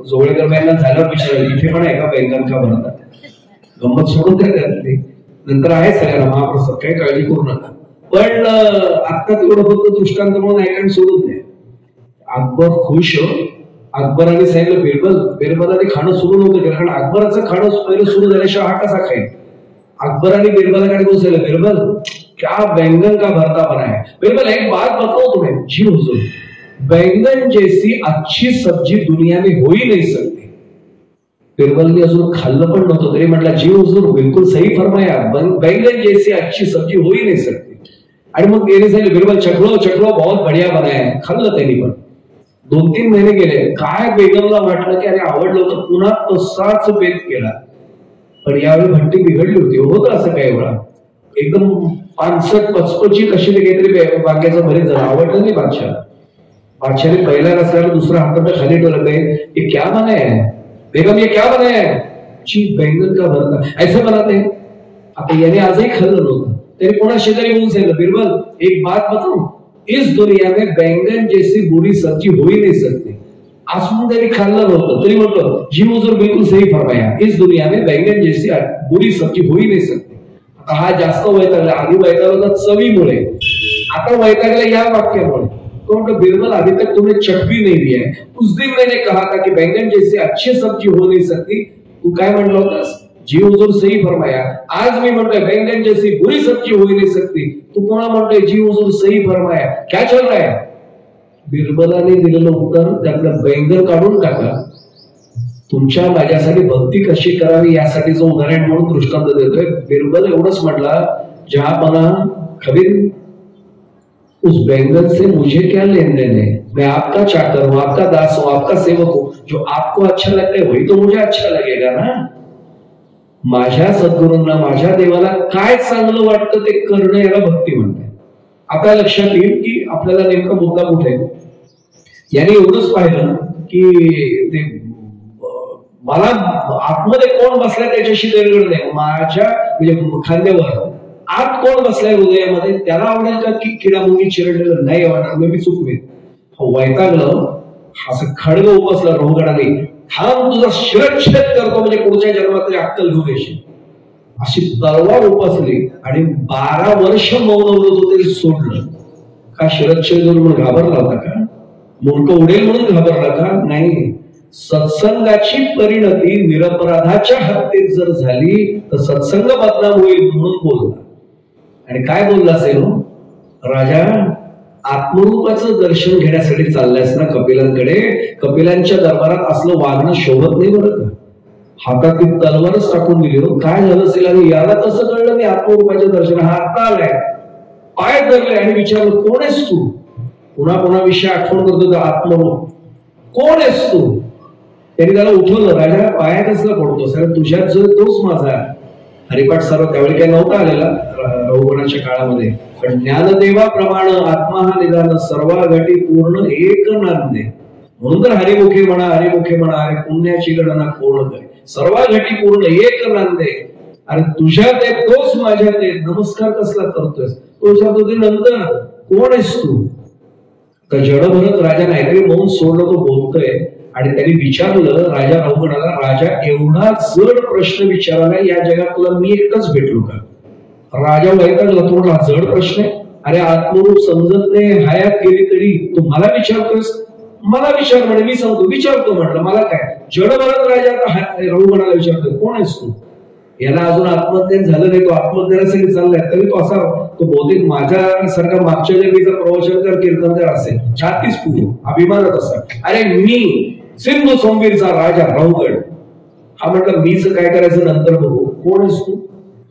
जोगळेकर बाईंना झाल्यावर विचारलं, इथे पण आहे का बैंगन का भरतात? गंमत सोडून द्या त्यातली, नंतर आहे सगळ्यांना महाप्रसाद, काही काळजी करू नका. पण आता तेवढं फक्त दृष्टांत म्हणून ऐका सोडून द्या. अकबर खुश. अकबराने सांगितलं, बिरबलाने खाणं सुरू नव्हतं केलं, कारण अकबराचं खाणं पहिलं सुरू झाल्याशिवाय हा कसा खाईल. अकबराने बिरबलाकडे बोललं, बिरबल क्या बैंगन का भरता बना है? बिरबल एक बात बताओ तुम्हें. जी हुजूर. बैंगन जैसी अच्छी सब्जी दुनिया में हो ही नहीं सकती. बिरबलने अजून खाल्लं पण नव्हतं तरी म्हटलं, जी हुजूर बिलकुल सही फरमाया, बैंगन जैसी अच्छी सब्जी हो ही नहीं सकती. आणि मग त्याने सांगितलं, बिरबल चखलो चखलो बहुत बढ़िया बनाया. खाल्लं त्यांनी. पण 2-3 महिने गेले. काय बेगमला वाटलं की अरे आवडलं होतं, पुन्हा तसाच बेत केला. पण यावेळी भट्टी बिघडली होती. होतं असं काही वेळा एकदम 5-5 कशी काहीतरी वांग्याचं भरीत झालं, आवडलं नाही बादशाला. बादशाने पहिला रस्त्याला दुसरा हातात खाली ठेवलं, हे क्या बनाया है बेगम, ये क्या बनाया है? जी बैंगन का भरता. ऐसे बनाते. आता याने आजही खाल्लं नव्हतं. तरी पुन्हा शेजारी होऊन सांगितलं, बिरबल एक बात बताऊं, इस दुनिया में बैंगन जैसी बुरी सब्जी हो ही नहीं सकती. आसमान त्यांनी खाल्लं नव्हतं तरी म्हटलं, जी हुजूर बिलकुल सही फरमाया, इस दुनिया में बैंगन जैसी बुरी सब्जी हो ही नहीं सकती. आता हा जास्त वैतागला. आधी वैतागला चवीमुळे, आता वैतागला या वाक्यामुळे. तो म्हणतो, बिरबल अभी तक तुमने चख भी नहीं दिया है. उस दिन मैंने कहा था कि बैंगन जैसी अच्छी सब्जी हो नहीं सकती. तू काय म्हणलं होतास? जी हुजूर सही फरमाया. आज मी म्हणतोय बैंगन जैसी बुरी सब्जी हो ही नहीं सकती. तू पुन्हा म्हणतोय जी हुजूर सही फरमाया. क्या चल रहा है? बिरबलाने दिलेलं उत्तर त्यातलं बैंगन काढून टाका. तुमच्या माझ्यासाठी भक्ती कशी करावी यासाठीचं उदाहरण म्हणून दृष्टांत देतोय. बिरबल एवढंच म्हटला, जहापना खबीर उस बैंगन से मुझे क्या लेन देन है? मैं आपका चाकर हूं, आपका दास हूं, आपका सेवक हूं. जो आपको अच्छा लगता है वही तो मुझे अच्छा लगेगा ना. माझ्या सद्गुरूंना, माझ्या देवाला काय चांगलं वाटतं ते करणं याला भक्ती म्हणते. आता लक्षात येईल की आपल्याला नेमका मुद्दा कुठे आहे. याने एवढंच पाहिलं की ते मला आतमध्ये कोण बसलाय त्याच्याशी देणघेण नाही. माझ्या म्हणजे खांद्यावर आत कोण बसलाय हृदयामध्ये, त्याला आवडेल का की किडामुंगी चिरडलेलं नाही आवडणार, मी चुकवेन. वैतागलं, असं खडग उपसला रोहगडाने. थांब तुझा शिरच्छेद करतो म्हणजे पुढच्या जन्मात तरी अक्कल घेऊन येशील, अशी तलवार उपसली आणि 12 वर्ष मौन व्रत होते, सोडलं का? शिरच्छेद म्हणून घाबरला होता का? मूर्ख उडेल म्हणून घाबरला का? नाही. सत्संगाची परिणती निरपराधाच्या हत्येत जर झाली तर सत्संग बदनाम होईल म्हणून बोलला. आणि काय बोलला असेल? राजा, आत्मरूपाचं दर्शन घेण्यासाठी चाललायस ना कपिलांकडे, कपिलांच्या दरबारात असलं वागणं शोभत नाही बरं का. हातात ती तलवारच टाकून दिली. काय झालं असेल? आणि याला कसं कळलं मी आत्मरूपाच्या दर्शन? हा आता आलाय, पाय धरले आणि विचारलं कोण आहेस तू? पुन्हा पुन्हा विषय आठवण करतो का? आत्मरूप कोण आहेस तू? त्यांनी त्याला उठवलं. राजा, पाया कसला पडतोस? तुझ्यात जो तोच माझा हरिपाठ सर्व त्यावेळी काही नव्हता आलेला रघुगणाच्या काळामध्ये, पण ज्ञानदेवाप्रमाणे आत्मा हा निदान सर्वा घटी पूर्ण एक नांदे. म्हणून तर हरिमुखे म्हणा, हरिमुखे म्हणा, अरे पुण्याची गणना कोण करे, सर्वा घटी पूर्ण एक नांदे. अरे तुझ्यात आहे तोच माझ्यात आहे, नमस्कार कसला करतोय? तो नंतर कोण आहेस तू? तर जडभरत राजा नाहीतरी मौन सोडलं, तो बोलतोय. आणि त्यांनी विचारलं राजा रघुगणाला, राजा एवढा जड प्रश्न विचारायला या जगात तुला मी एकटाच भेटलो का? राजा वैतागला, तो म्हणाला जड प्रश्न आहे? अरे आत्मरूप समजत नाही, हयात गेली तरी तू मला विचारतोस? मला विचार म्हणे, मी सांगतो. विचारतो म्हटलं, मला काय? जडभरत राजा आता रघुगणाला विचारतोय कोण आहेस तू? याला अजून आत्मज्ञान झालं नाही, तो आत्मज्ञानासाठी चाललाय, तरी तो असा तो बहुतेक माझ्यासारखा मागच्या जन्मीचा प्रवचनकार कीर्तनकार असेल, छातीस पुढे अभिमानात असा. अरे मी सिंधू सोमवीरचा राजा रघुगण. हा म्हटलं मीच काय करायचं नंतर बघू. कोण आहेस तू?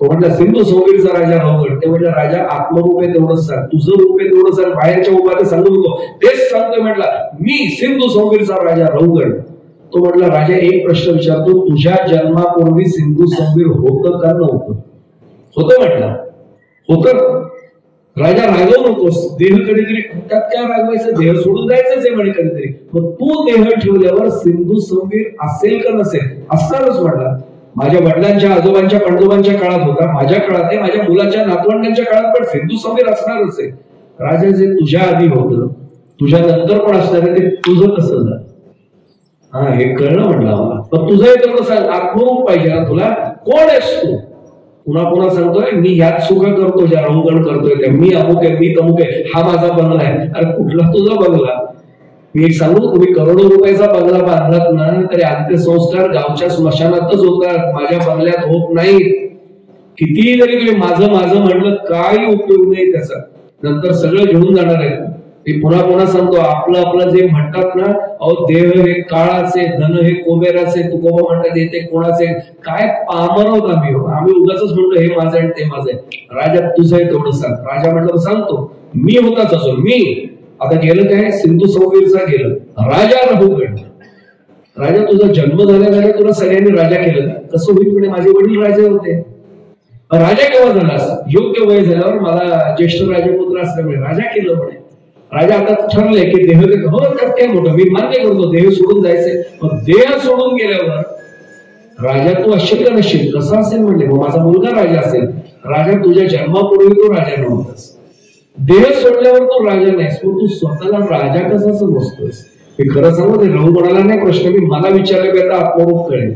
तो म्हटलं सिंधू सोमवीरचा राजा रघुगण. ते म्हटलं राजा आत्मरूप आहे तेवढंच सांग, तुझं रूप आहे तेवढं सांग, बाहेरच्या उपाय सांगू नको. तेच सांगतोय म्हटलं, मी सिंधू सोमवीरचा राजा रघुगण. तो म्हटला राजा एक प्रश्न विचारतो, तुझ्या जन्मापूर्वी सिंधू सोमवीर होतं का नव्हतं? होतं म्हटलं. होतं. राजा रागवू नकोस, देह कधीतरी, त्यात काय रागवायचं, देह सोडून जायचंच आहे म्हणे कधीतरी. मग तू देह ठेवल्यावर सिंधू सोमवीर असेल का नसेल? असणारच म्हटला. माझ्या वडिलांच्या आजोबांच्या पणजोबांच्या काळात होता, माझ्या काळात आहे, माझ्या मुलाच्या नातवंडांच्या काळात पण सिंधू सोमवीर असणारच आहे. राजा जे तुझ्या आधी होतं तुझ्या नंतर पण असणार आहे, ते तुझं कसं झालं? हा हे कळलं म्हटलं मला. पण तुझं हे तेवढं सांग, आत्मरूप पाहिजे ना तुला. कोण आहेस तू? पुन्हा पुन्हा सांगतोय, मी ह्यात सुख करतो ज्या रघुगण करतोय त्या, मी अमुक आहे, मी तमुक आहे, हा माझा बंगला आहे. अरे कुठला तुझा बंगला? मी एक सांगू, तुम्ही करोडो रुपयाचा बंगला बांधलात ना तरी अंत्यसंस्कार गावच्या स्मशानातच होतात, माझ्या बंगल्यात होत नाहीत. कितीही जरी तुम्ही माझं माझं म्हणलं काही उपयोग नाही त्याचा, नंतर सगळं घेऊन जाणार आहे. मी पुन्हा पुन्हा सांगतो, आपलं आपलं जे म्हणतात ना, अहो देह हे काळाचे, धन हे कुबेराचे, तुकोबा म्हणतात येते कोणाचे. काय पामर होत आम्ही उगाच म्हणतो हे माझं आहे ते माझं आहे. राजा तुझं आहे तेवढं सांग. राजा म्हटलं सांगतो, मी होताच असो. मी आता गेलं काय, सिंधू सोमवीरचा गेलं, राजा रघुगण. राजा तुझा जन्म झाल्या तुला सगळ्यांनी राजा केलं का? कसं होईल म्हणे, माझे वडील राजे होते. राजा केव्हा झालास? योग्य वय झाल्यावर मला ज्येष्ठ राजपुत्र असल्यामुळे राजा केलं म्हणे. राजा आता ठरलंय की देह हो त्यात काय मोठं, मी मान्य करतो देह सोडून जायचंय. मग देह सोडून गेल्यावर राजा तू असेल का नसेल? कसा असेल म्हणले, मग माझा मुलगा राजा असेल. राजा तुझ्या जन्मापूर्वी तो राजा नव्हतास, देह सोडल्यावर तो राजा नाहीस, मग तू स्वतःला राजा कसा समजतोस? मी खरं सांगू, ते रघुगणाला नाही प्रश्न, मी मला विचारले की आता आत्मरूप कळेल.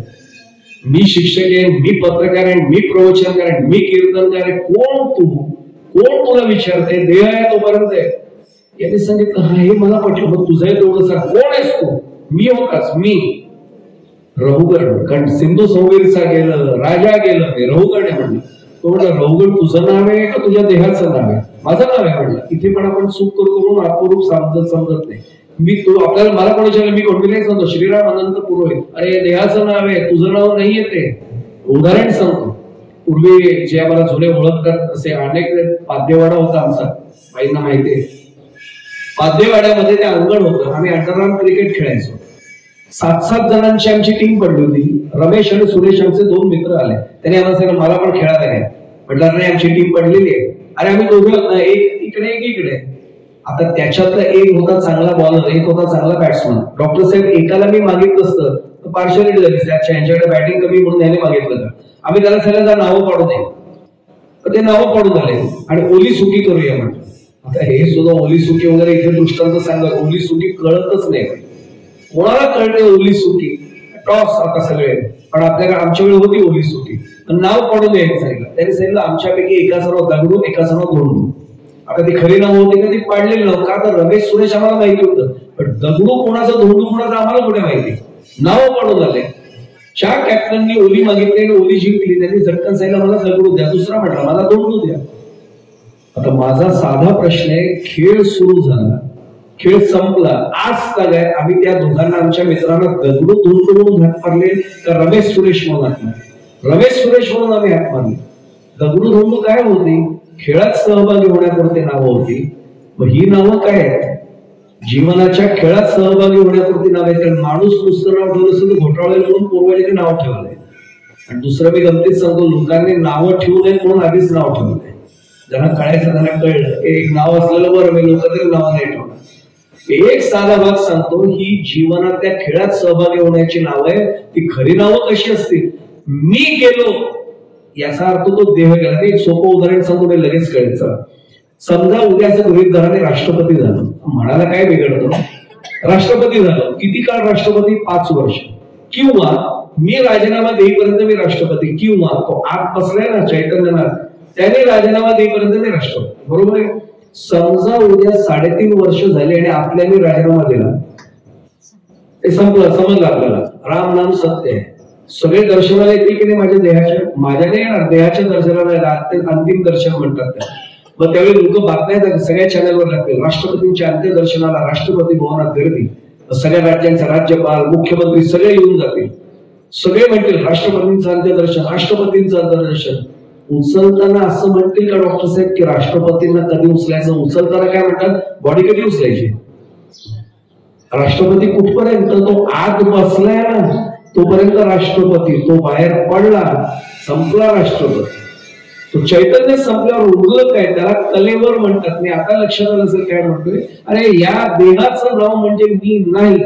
मी शिक्षक आहे, मी पत्रकार आहे, मी प्रवचनकार आहे, मी कीर्तनकार आहे. कोण तू? कोण तुला विचारते? देह आहे तोपर्यंत आहे. यांनी सांगितलं हा हे मला पटलं, मग तुझं तेवढं सांग, कोण आहेस तू? मी होतास, मी रघुगण. कारण सिंधू सोमवीरचा गेलं, राजा गेलं, मी रघुगण आहे म्हणलं. तो म्हणलं रघुगण तुझं नाव आहे का तुझ्या देहाचं नाव आहे? माझं नाव आहे म्हणलं. इथे पण आपण चूक करून आत्मरूप समजत नाही. मी तू आपल्याला मला कोणी विचारलं, मी कोणती नाही सांगतो, श्रीराम अनंत पुरोहित. अरे देहाचं नाव आहे, तुझं नाव नाहीये. ते उदाहरण सांगतो. पूर्वी जे आम्हाला जुने ओळखतात असे अनेक पाद्यवाडा होता आमचा, बाईंना माहिती आहे. पाद्यवाड्यामध्ये ते अंगण होतं, आम्ही अंडरआर्म क्रिकेट खेळायचो. 7-7 जणांची आमची टीम पडली होती. रमेश आणि सुरेश आमचे 2 मित्र आले, त्यांनी आम्हाला सांगितलं मला पण खेळायला घ्या. म्हटलं नाही आमची टीम पडलेली आहे. अरे आम्ही दोघे होत ना, एक इकडे एक इकडे. आता त्याच्यातला एक होता चांगला बॉलर, एक होता चांगला बॅट्समन. डॉक्टर साहेब एकाला मी मागितलं असतं तर पार्शालिटी झाली, यांच्याकडे बॅटिंग कमी म्हणून याने मागितलं का? आम्ही त्याला सगळ्यांना नावं पाडू नये, तर ते नावं पाडून आले आणि ओली सुकी करूया म्हटलं. आता हे सुद्धा ओली सुकी वगैरे इथे दृष्टांत सांगा, ओली सुकी कळतच नाही, कोणाला कळते ओली सुकी? टॉस आता सगळे, पण आपल्याकडे आमच्या वेळी होती ओलीस होती, नाव पडून द्यायचं सांगितलं. त्यांनी सांगितलं आमच्यापैकी एका सर्व दगडू एका सर्व धोंडू. आता ती खरी नाव होती का ती पाडलेली नाव, का तर रमेश सुरेश आम्हाला माहिती होतं, पण दगडू कोणाचं धोंडू कोणाचं आम्हाला कुठे माहिती. नाव पडून आले. ज्या कॅप्टननी ओली मागितली आणि ओली जिंकली त्यांनी झटकन सांगितलं मला दगडू द्या, दुसरा म्हटला मला धोंडू द्या. आता माझा साधा प्रश्न आहे, खेळ सुरू झाला, खेळ संपला, आज काय आम्ही त्या दोघांना आमच्या मित्रांना दगडू धोंडू म्हणून हात मारले का रमेश सुरेश म्हणून हात मारले? रमेश सुरेश म्हणून आम्ही हात मारले. दगडू धोंडू काय होती? खेळात सहभागी होण्यापुरते नावं होती. मग ही नावं काय आहेत? जीवनाच्या खेळात सहभागी होण्यापुरती नाव आहेत. कारण माणूस नुसतं नाव ठेवलं असतं तर घोटाळे म्हणून पूर्वजांनी नाव ठेवलंय. आणि दुसरं मी गमतीत सांगतो, लोकांनी नावं ठेवू नयेत म्हणून आधीच नाव ठेवलंय. ज्यांना कळायचं त्यांना कळलं एक नाव असलेलं बरं, मी लोक तरी नाव नाही ठेवणार. एक साधा भाग सांगतो, ही जीवनातल्या खेळात सहभागी होण्याची नाव आहे. ती खरी नावं कशी असतील? मी गेलो याचा अर्थ तो देह गेला. एक सोपं उदाहरण सांगतो, लगेच कळेल. समजा उद्या असं गृहीत धराने राष्ट्रपती झालं, म्हणाला काय बिघडतं? राष्ट्रपती झालं. किती काळ राष्ट्रपती? 5 वर्ष. किंवा मी राजीनामा देईपर्यंत मी राष्ट्रपती, किंवा तो आत बसलाय ना चैतन्यनाथ, त्याने राजीनामा देईपर्यंत मी राष्ट्रपती. बरोबर आहे. समजा उद्या 3.5 वर्ष झाले आणि आपल्याने राजीनामा दिला, ते संपलं. समजलं आपल्याला राम नाम सत्य आहे. सगळे दर्शनाला येतील की नाही माझ्या देहाच्या? माझ्या नाही येणार, देहाच्या दर्शनाला अंतिम दर्शन म्हणतात त्या. मग त्यावेळी लोक बातम्या सगळ्या चॅनलवर लागतील, राष्ट्रपतींच्या अंत्यदर्शनाला राष्ट्रपती भवनात गर्दी, सगळ्या राज्यांचा राज्यपाल मुख्यमंत्री सगळे येऊन जातील. सगळे म्हणतील राष्ट्रपतींचं अंत्यदर्शन, राष्ट्रपतींचं अंत्यदर्शन. उचलताना असं म्हणतील का डॉक्टर साहेब की राष्ट्रपतींना कधी उचलायचं? उचलताना काय म्हणतात? बॉडी कधी उचलायची? राष्ट्रपती कुठपर्यंत? तो आत बसलाय ना तोपर्यंत राष्ट्रपती, तो बाहेर पडला संपला राष्ट्रपती. तो चैतन्य संपल्यावर उरलं काय? त्याला कलेवर म्हणतात. मी आता लक्षात आलं असेल काय म्हणतोय, अरे या देहाचं नाव म्हणजे मी नाही.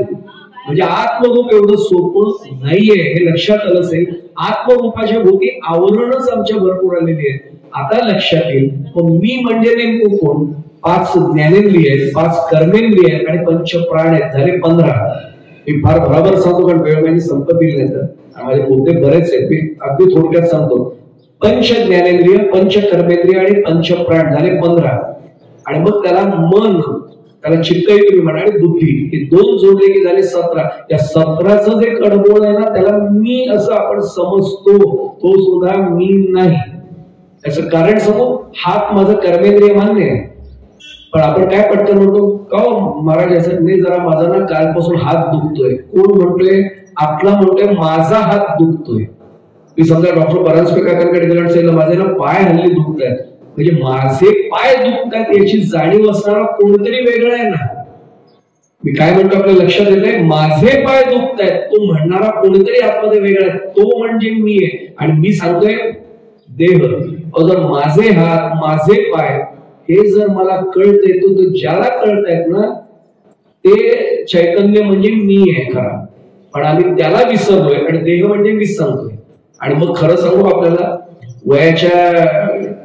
म्हणजे आत्मरूप एवढं सोपं नाहीये हे लक्षात आलं असेल. आत्मरूपाच्या भोवती आवरणच आमच्या भरपूर आलेली आहेत. आता लक्षात येईल पण मी म्हणजे नेमकं कोण? 5 ज्ञानेंद्रिय आहेत, 5 कर्मेंद्रिय आहेत आणि 5 प्राण आहेत, झाले 15. मी फार बरोबर सांगतो कारण वेळ म्हणजे संपत्ती नाही तर माझे मुद्दे बरेच आहेत. मी अगदी थोडक्यात सांगतो. 5 ज्ञानेंद्रिय, 5 कर्मेंद्रिय आणि 5 प्राण झाले 15. आणि मग त्याला मन, त्याला चित्तही तुम्ही म्हणा, आणि बुद्धी, हे 2 जोडले की झाले 17. या 17चं जे कडबोळ आहे ना त्याला मी असं आपण समजतो, तो सुद्धा मी नाही. याचं कारण सांगू, हात माझं कर्मेंद्रिय मान्य आहे, पण आपण काय पटकन म्हणतो का महाराज असं नाही, जरा माझा ना कालपासून हात दुखतोय. कोण म्हणतोय? आपला म्हणतोय माझा हात दुखतोय. मी समजा डॉक्टर परांजपे काकांकडे गेला आणि माझे ना पाय हल्ली दुखत आहेत, म्हणजे माझे पाय दुखतात याची जाणीव असणारा कोणतरी वेगळा आहे ना. मी काय म्हणतो आपल्या लक्षात येत आहे? माझे पाय दुखत आहेत, तो म्हणणारा कोणतरी आतमध्ये वेगळा आहे, तो म्हणजे मी आहे. आणि मी सांगतोय देह. जर माझे हात माझे पाय हे जर मला कळतंय, तो ज्याला कळतायत ना ते चैतन्य म्हणजे मी आहे खरा, पण आम्ही त्याला विसरलोय आणि देह म्हणजे मीच सांगतोय. आणि मग खरं सांगू आपल्याला वयाच्या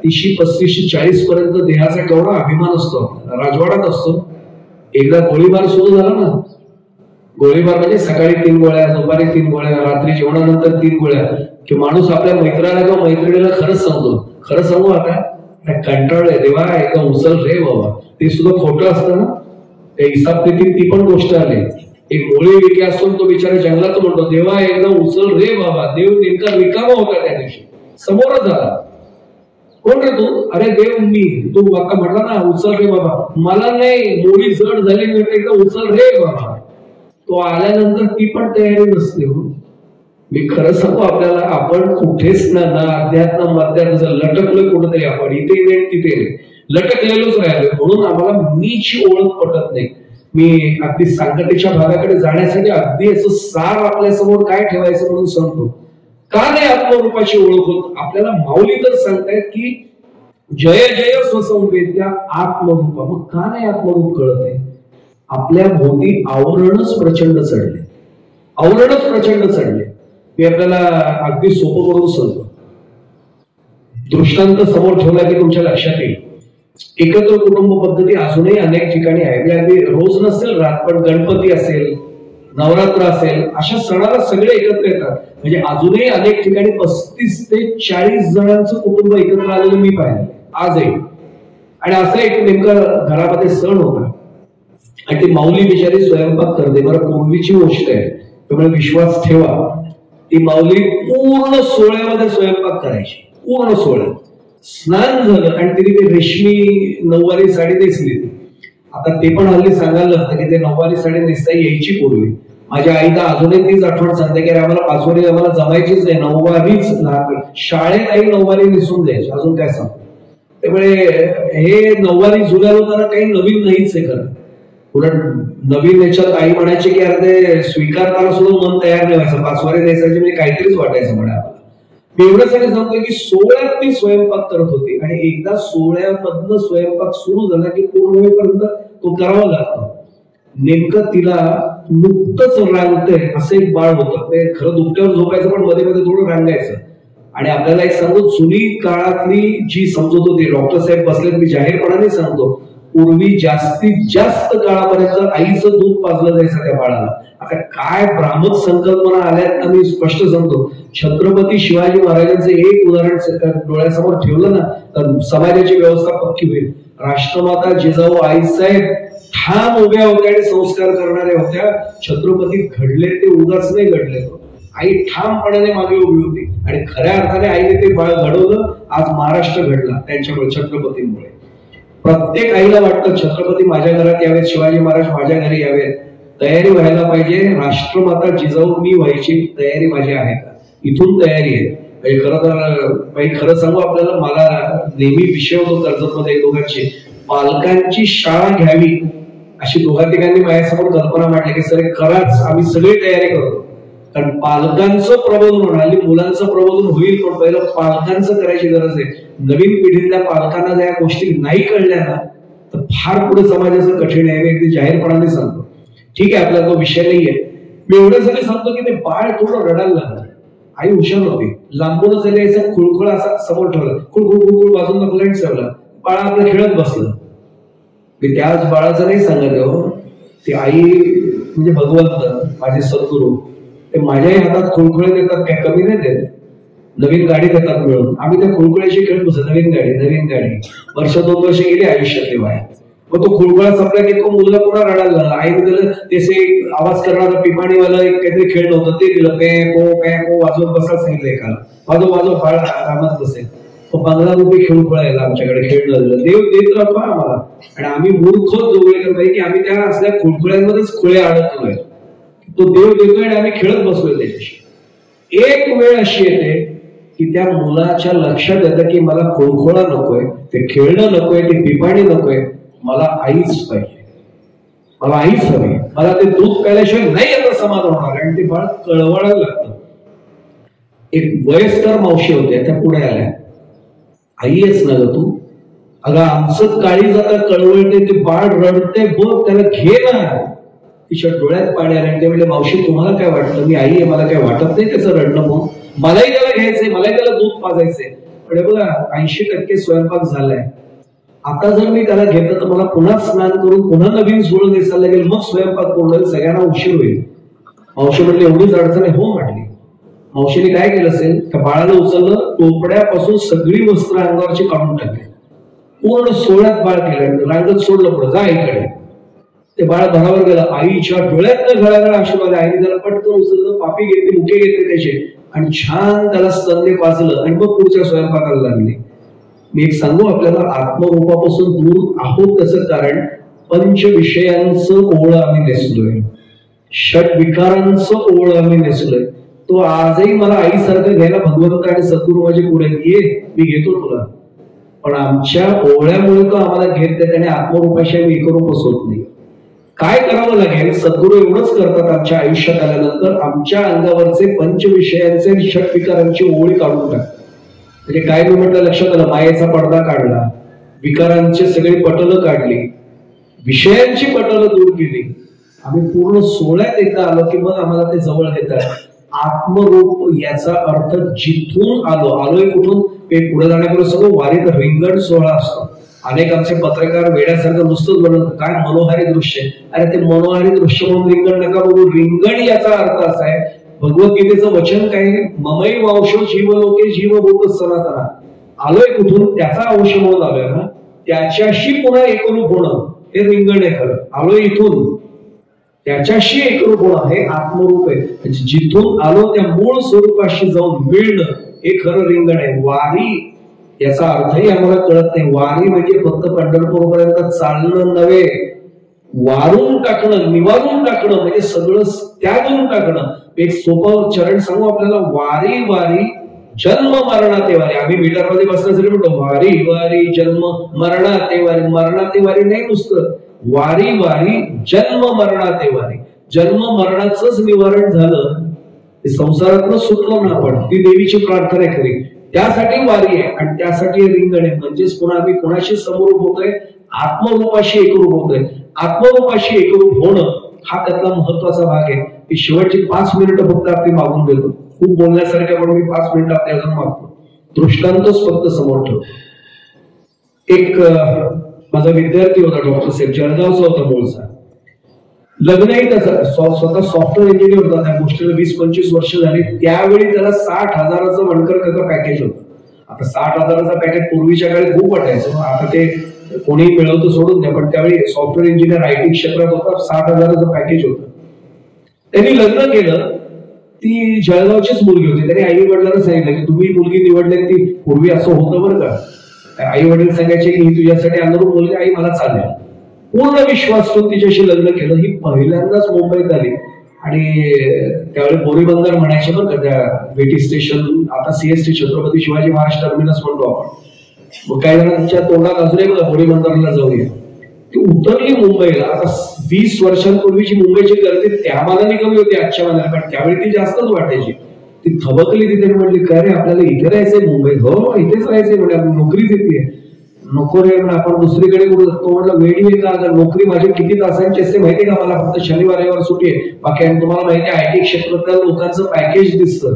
30, 35, 40 पर्यंत देहाचा केवढा अभिमान असतो आपल्याला, राजवाडात असतो. एकदा गोळीबार सुरू झाला ना, गोळीबार म्हणजे सकाळी 3 गोळ्या, दुपारी 3 गोळ्या, रात्री जेवणानंतर 3 गोळ्या, की माणूस आपल्या मित्राला किंवा मैत्रिणीला खरंच सांगतो, खरं सांगू आता कंटाळलंय देवा एकदा उचल रे बाबा. ते सुद्धा खोटं असतं ना, त्या हिसाबनीतीत ती पण गोष्ट आली. एक गोळी विके असून तो बिचारा जंगलात म्हणतो देवा एकदा उचल रे बाबा. देव नेमका रिकामा होता त्या दिवशी, समोरच झाला. कोण रे तू? अरे देव मी. तू बाका म्हटला ना उचल रे बाबा. मला नाही, गोळी जड झाली म्हणजे एकदा उचल रे बाबा. तो आल्यानंतर ती पण तयारी नसते. मी खरं सांगू आपल्याला, आपण कुठेच ना अध्यात्म मध्यात लटकलोय कुठेतरी. आपण इथे नाही तिथे नाही, लटकलेलोच राहिलोय. म्हणून आम्हाला मीची ओळख पटत नाही. मी अगदी संकटेच्या भागाकडे जाण्यासाठी अगदी असं सार आपल्या समोर काय ठेवायचं म्हणून सांगतो. का नाही आत्मरूपाची ओळख होत? आपल्याला माऊली तर सांगतायत की जय जय स्वसंवेद्या आत्मरूपा. मग का नाही आत्मरूप कळत आहे? आपल्या भोवती आवरणच प्रचंड चढले, आवरणच प्रचंड चढले. मी आपल्याला अगदी सोपं करून सांगतो. दृष्टांत समोर ठेवला की तुमच्या लक्षात येईल. एकत्र कुटुंब पद्धती अजूनही अनेक ठिकाणी आहे. अगदी रोज नसेल राहत, पण गणपती असेल, नवरात्र असेल, अशा सणाला सगळे एकत्र येतात. म्हणजे अजूनही अनेक ठिकाणी 35 ते 40 जणांचं कुटुंब एकत्र आलेलं मी पाहिलं आजही. आणि असं एक नेमकं घरामध्ये सण होता आणि ती माऊली बिचारी स्वयंपाक करते. बरं, पूर्वीची गोष्ट आहे, त्यामुळे विश्वास ठेवा. ती माऊली पूर्ण सोहळ्यामध्ये स्वयंपाक करायची, पूर्ण सोहळ्यात. स्नान झालं आणि तिने ती रेशमी नऊवारी साडी नेसली. आता ते पण हल्ली सांगायला लागतं की ते नऊवारी साडी नेसता यायची पूर्वी. माझ्या आईला अजूनही तीच आठवण सांगते की आम्हाला पाचवारी आम्हाला जमायचीच नाही, नऊवारीच लहान शाळेत आई नऊवारी नेसून द्यायची. अजून काय सांग. त्यामुळे हे नऊवारी जुन्या लोकांना काही नवीन नाहीच आहे खरं. उलट नवीन याच्यात आई म्हणायची की अरे ते स्वीकारताना सुद्धा मन तयार नाही व्हायचं, पाचवारी नेसायची म्हणजे काहीतरीच वाटायचं म्हणे आम्हाला. एवढ्यासाठी सांगतोय की सोहळ्यात ती स्वयंपाक करत होती आणि एकदा सोहळ्यामधनं स्वयंपाक सुरू झाला की पूर्ण होईपर्यंत तो करावा लागतो. नेमकं तिला नुकतंच रांगतंय असं एक बाळ होतं. ते खरं दुपट्यावर झोपायचं पण मध्ये मध्ये थोडं रांगायचं. आणि आपल्याला एक सांगतो, जुनी काळातली जी समजत होती, डॉक्टर साहेब बसलेत, मी जाहीरपणाने सांगतो, पूर्वी जास्तीत जास्त काळापर्यंत आईचं दूध पाजलं जायचं त्या बाळाला. आता काय भ्रामक संकल्पना आल्यात ना, मी स्पष्ट सांगतो. छत्रपती शिवाजी महाराजांचं एक उदाहरण डोळ्यासमोर ठेवलं ना तर समाजाची व्यवस्था पक्की होईल. राष्ट्रमाता जिजाऊ आईसाहेब ठाम उभ्या होत्या आणि संस्कार करणाऱ्या होत्या. छत्रपती घडले ते उगाच नाही घडले, आई ठामपणाने मागे उभी होती आणि खऱ्या अर्थाने आईने ते बाळ घडवलं. आज महाराष्ट्र घडला त्यांच्यामुळे, छत्रपतींमुळे. प्रत्येक आईला वाटतं छत्रपती माझ्या घरात यावेत, शिवाजी महाराज माझ्या घरी यावेत. तयारी व्हायला पाहिजे. राष्ट्रमाता जिजाऊ मी व्हायची तयारी माझी आहे का? इथून तयारी आहे. खरं तर खरं सांगू आपल्याला, मला नेहमी विषय होतो कर्जतमध्ये दोघांची, पालकांची शाळा घ्यावी अशी दोघा तिघांनी माझ्यासमोर कल्पना मांडली की सर खराच आम्ही सगळी तयारी करतो. कारण पालकांचं प्रबोधन होणार, मुलांचं प्रबोधन होईल, पण पहिलं पालकांचं करायची गरज आहे. नवीन पिढीतल्या पालकांना जर या गोष्टी नाही कळल्या ना तर फार पुढे समाजाचं कठीण आहे. मी अगदी जाहीरपणाने सांगतो. ठीक आहे, आपला तो विषय नाहीये. मी एवढ्यासाठी सांगतो की ते बाळ थोडं रडायला लागलं. आई हुशार होती, लांबूनच यायचं, खुळखुळ असा समोर ठेवला, खुळखुळ खुळखुळ बाजून नकलंट ठेवला. बाळा आपलं खेळत बसलं. मी त्याच बाळाचं नाही सांगत हो, ती आई म्हणजे भगवंत माझे सद्गुरू, ते माझ्याही हातात खुळखुळे देतात, काय कमी नाही देत. नवीन गाडी देतात मिळून, आम्ही त्या खुळखुळ्याशी खेळत बसतो. नवीन गाडी. वर्ष 2 वर्ष गेली आयुष्यातली बाहेर. मग तो खुळखुळा संपला की तो मुलगा पुन्हा रडायला लागला. आईने दिलं ते आवाज करणारं पिपाणीवालं एक काहीतरी खेळ नव्हतं, ते दिलं. पे पो वाजवत बसायला सांगितलं एकाला. वाजव बाळ कामात बसेल. तो 15 रुपये खेळखुळा यायला आमच्याकडे खेळणं दिलं. देव देत राहतो आम्हाला. आणि आम्ही मूर्ख जोगळे पाहिजे की आम्ही त्या असल्या खुळखुळ्यांमध्येच खुळे अडकलोय. तो देव देतोय आणि आम्ही खेळत बसलोय त्याच्याशी. एक वेळ अशी येते की त्या मुलाच्या लक्षात येतं की मला खुळखुळा नकोय, ते खेळणं नकोय, ते पिपाणी नकोय, मला आईच पाहिजे, मला आईच हवी. मला ते दूध प्यायल्याशिवाय नाही याचं समाधान होणार. आणि ते बाळ कळवळायला लागतं. एक वयस्कर मावशी होत्या, त्या पुढे आल्या. आई आहेस ना ग तू? अगं आमचं काळी जाता कळवळते, ते बाळ रडते, बघ त्याला घे ना. तिच्या डोळ्यात पाणी आले. ते म्हणजे मावशी तुम्हाला काय वाटतं, मी आई आहे, मला काय वाटत नाही त्याचं रडणं. मग मलाही त्याला घ्यायचंय, मलाही त्याला दूध पाजायचंय. पण बघा 80% स्वयंपाक झालाय. आता जर मी त्याला घेतलं तर मला पुन्हा स्नान करून पुन्हा नवीन सोळ नेसायला लागेल, मग स्वयंपाक करून सगळ्यांना उशीर होईल. मावशी म्हणली एवढीच अडचण आहे? हो म्हटली. मावशीने काय केलं असेल, त्या बाळाला उचललं, टोपड्यापासून सगळी वस्त्र अंगावरची काढून टाकली. पूर्ण सोहळ्यात बाळ केलं, रांगत सोडलं, पुढे जा आईकडे. ते बाळ घरावर गेलं. आईच्या डोळ्यात घळाघळ आशीर्वाद. आईने त्याला पटकन उचललं, पापी घेतली, मुके घेतले त्याचे आणि छान त्याला स्तन्य पाजलं आणि मग पुढच्या स्वयंपाकाला लागले. मी एक सांगू आपल्याला, आत्मरूपापासून दूर आहोत त्याचं कारण पंच विषयांचं ओळ आम्ही नेसलोय, षट विकारांचं ओळ आम्ही नेसलोय. तो आजही मला आईसारखं घ्यायला भगवंत आणि सद्गुरू माझे पुढे ये, मी घेतो तुला. पण आमच्या ओळ्यामुळे तो आम्हाला घेत नाही, त्याने आत्मरूपाशी आम्ही एकरूपच होत नाही. काय करावं लागेल? सद्गुरू एवढंच करतात आमच्या आयुष्यात आल्यानंतर, आमच्या अंगावरचे पंच विषयांचे षट विकारांची ओळी काढून टाकतात. म्हणजे काय मी म्हटलं लक्षात आलं, मायेचा पडदा काढला, विकारांची सगळी पटलं काढली, विषयांची पटलं दूर केली. आम्ही पूर्ण सोहळ्यात एकदा आलो की मग आम्हाला ते जवळ घेतात. आत्मरूप याचा अर्थ जिथून आलोय कुठून, ते पुढे जाण्यापूर्वी सगळं वारीत रिंगण सोहळा असतो. अनेक आमचे पत्रकार वेड्यासारखं नुसतंच बनवतात काय मनोहारी दृश्य. अरे ते मनोहारी दृश्य म्हणून रिंगण नका बघू. रिंगण याचा अर्थ असा आहे, भगवद्गीतेचं वचन काय, ममई वांशो जीवलोके जीवभूत सनातना. आलोय कुठून, त्याचा अंश म्हणून आलोय ना, त्याच्याशी पुन्हा एकरूप होणं हे रिंगण आहे खरं. आलोय इथून, त्याच्याशी एकरूप होणं हे आत्मरूप आहे. जिथून आलो त्या मूळ स्वरूपाशी जाऊन मिळणं हे खरं रिंगण आहे. वारी याचा अर्थही आम्हाला कळत नाही. वारी म्हणजे फक्त पंढरपूरपर्यंत चालणं नव्हे, वारून टाकणं, निवारून टाकणं म्हणजे सगळं त्यागून टाकणं. एक सोपं चरण सांगू आपल्याला, वारी वारी जन्म मरणाते वारी. आम्ही मीटरमध्ये बसण्यासाठी म्हणतो वारी वारी जन्म मरणाते वारी. मरणाते वारी नाही नुसतं, वारी वारी जन्म मरणाते वारी. जन्म मरणाचंच निवारण झालं, संसारातनं सुटलो ना आपण, ती देवीची प्रार्थना आहे खरी. त्यासाठी वारी आहे आणि त्यासाठी रिंगण आहे. म्हणजेच पुन्हा आम्ही कोणाशी समरूप होतोय, आत्मरूपाशी एकरूप होतोय. आत्मरूपाशी एकरूप होणं हा त्यातला महत्वाचा भाग आहे. की शेवटची 5 मिनिटं फक्त आपली मागून देतो. खूप बोलण्यासारख्या पण मी 5 मिनिटं आपल्या अजून मागतो. दृष्टांतच फक्त समोर ठेव. एक माझा विद्यार्थी होता, डॉक्टर साहेब, जळगावचा होता मूळचा. लग्नही त्याचं, स्वतः सॉफ्टवेअर इंजिनियर होता. त्या गोष्टीला 20-25 वर्ष झाली. त्यावेळी त्याला 60,000चं वणकर पॅकेज होतं. आता 60,000चं पॅकेज पूर्वीच्या काळी खूप वाटायचं, आता ते कोणी मिळवतं सोडून द्या, पण त्यावेळी सॉफ्टवेअर इंजिनियर IT क्षेत्रात होता. 60,000चं पॅकेज होतं. त्यांनी लग्न केलं. ती जळगावचीच मुलगी होती. त्यांनी आई वडिलांना सांगितलं की तुम्ही मुलगी निवडली, ती पूर्वी असं होतं बरं का. आई वडील सांगायचे की ही तुझ्यासाठी अनुरूप मुलगी, आई मला चालेल. पूर्ण विश्वास ठेवून तिच्याशी लग्न केलं. ही पहिल्यांदाच मुंबईत आली आणि त्यावेळी बोरीबंदर म्हणायचे बरं का त्या वेटी स्टेशन, आता CST छत्रपती शिवाजी महाराज टर्मिनस म्हणतो आपण. मग काही जणांच्या तोंडात अजून एक बोरीबंदरला जाऊया. ती उतरली मुंबईला. आता 20 वर्षांपूर्वीची मुंबईची गर्दी त्या मानाने कमी होती आजच्या मानाने, पण त्यावेळी ती जास्तच वाटायची. ती थबकली तिथे, म्हणली काय रे आपल्याला इथे राहायचंय मुंबईत. हो इथेच राहायचंय म्हणजे नोकरीच येते. नको रे म्हणून आपण दुसरीकडे कुठं. तो म्हटलं वेडी आहे का, नोकरी माझी किती तासांची असते माहितीये का, मला फक्त शनिवार रविवार सुट्टी आहे. बाकी आणि तुम्हाला माहिती आहे IT क्षेत्रातल्या लोकांचं पॅकेज दिसतं,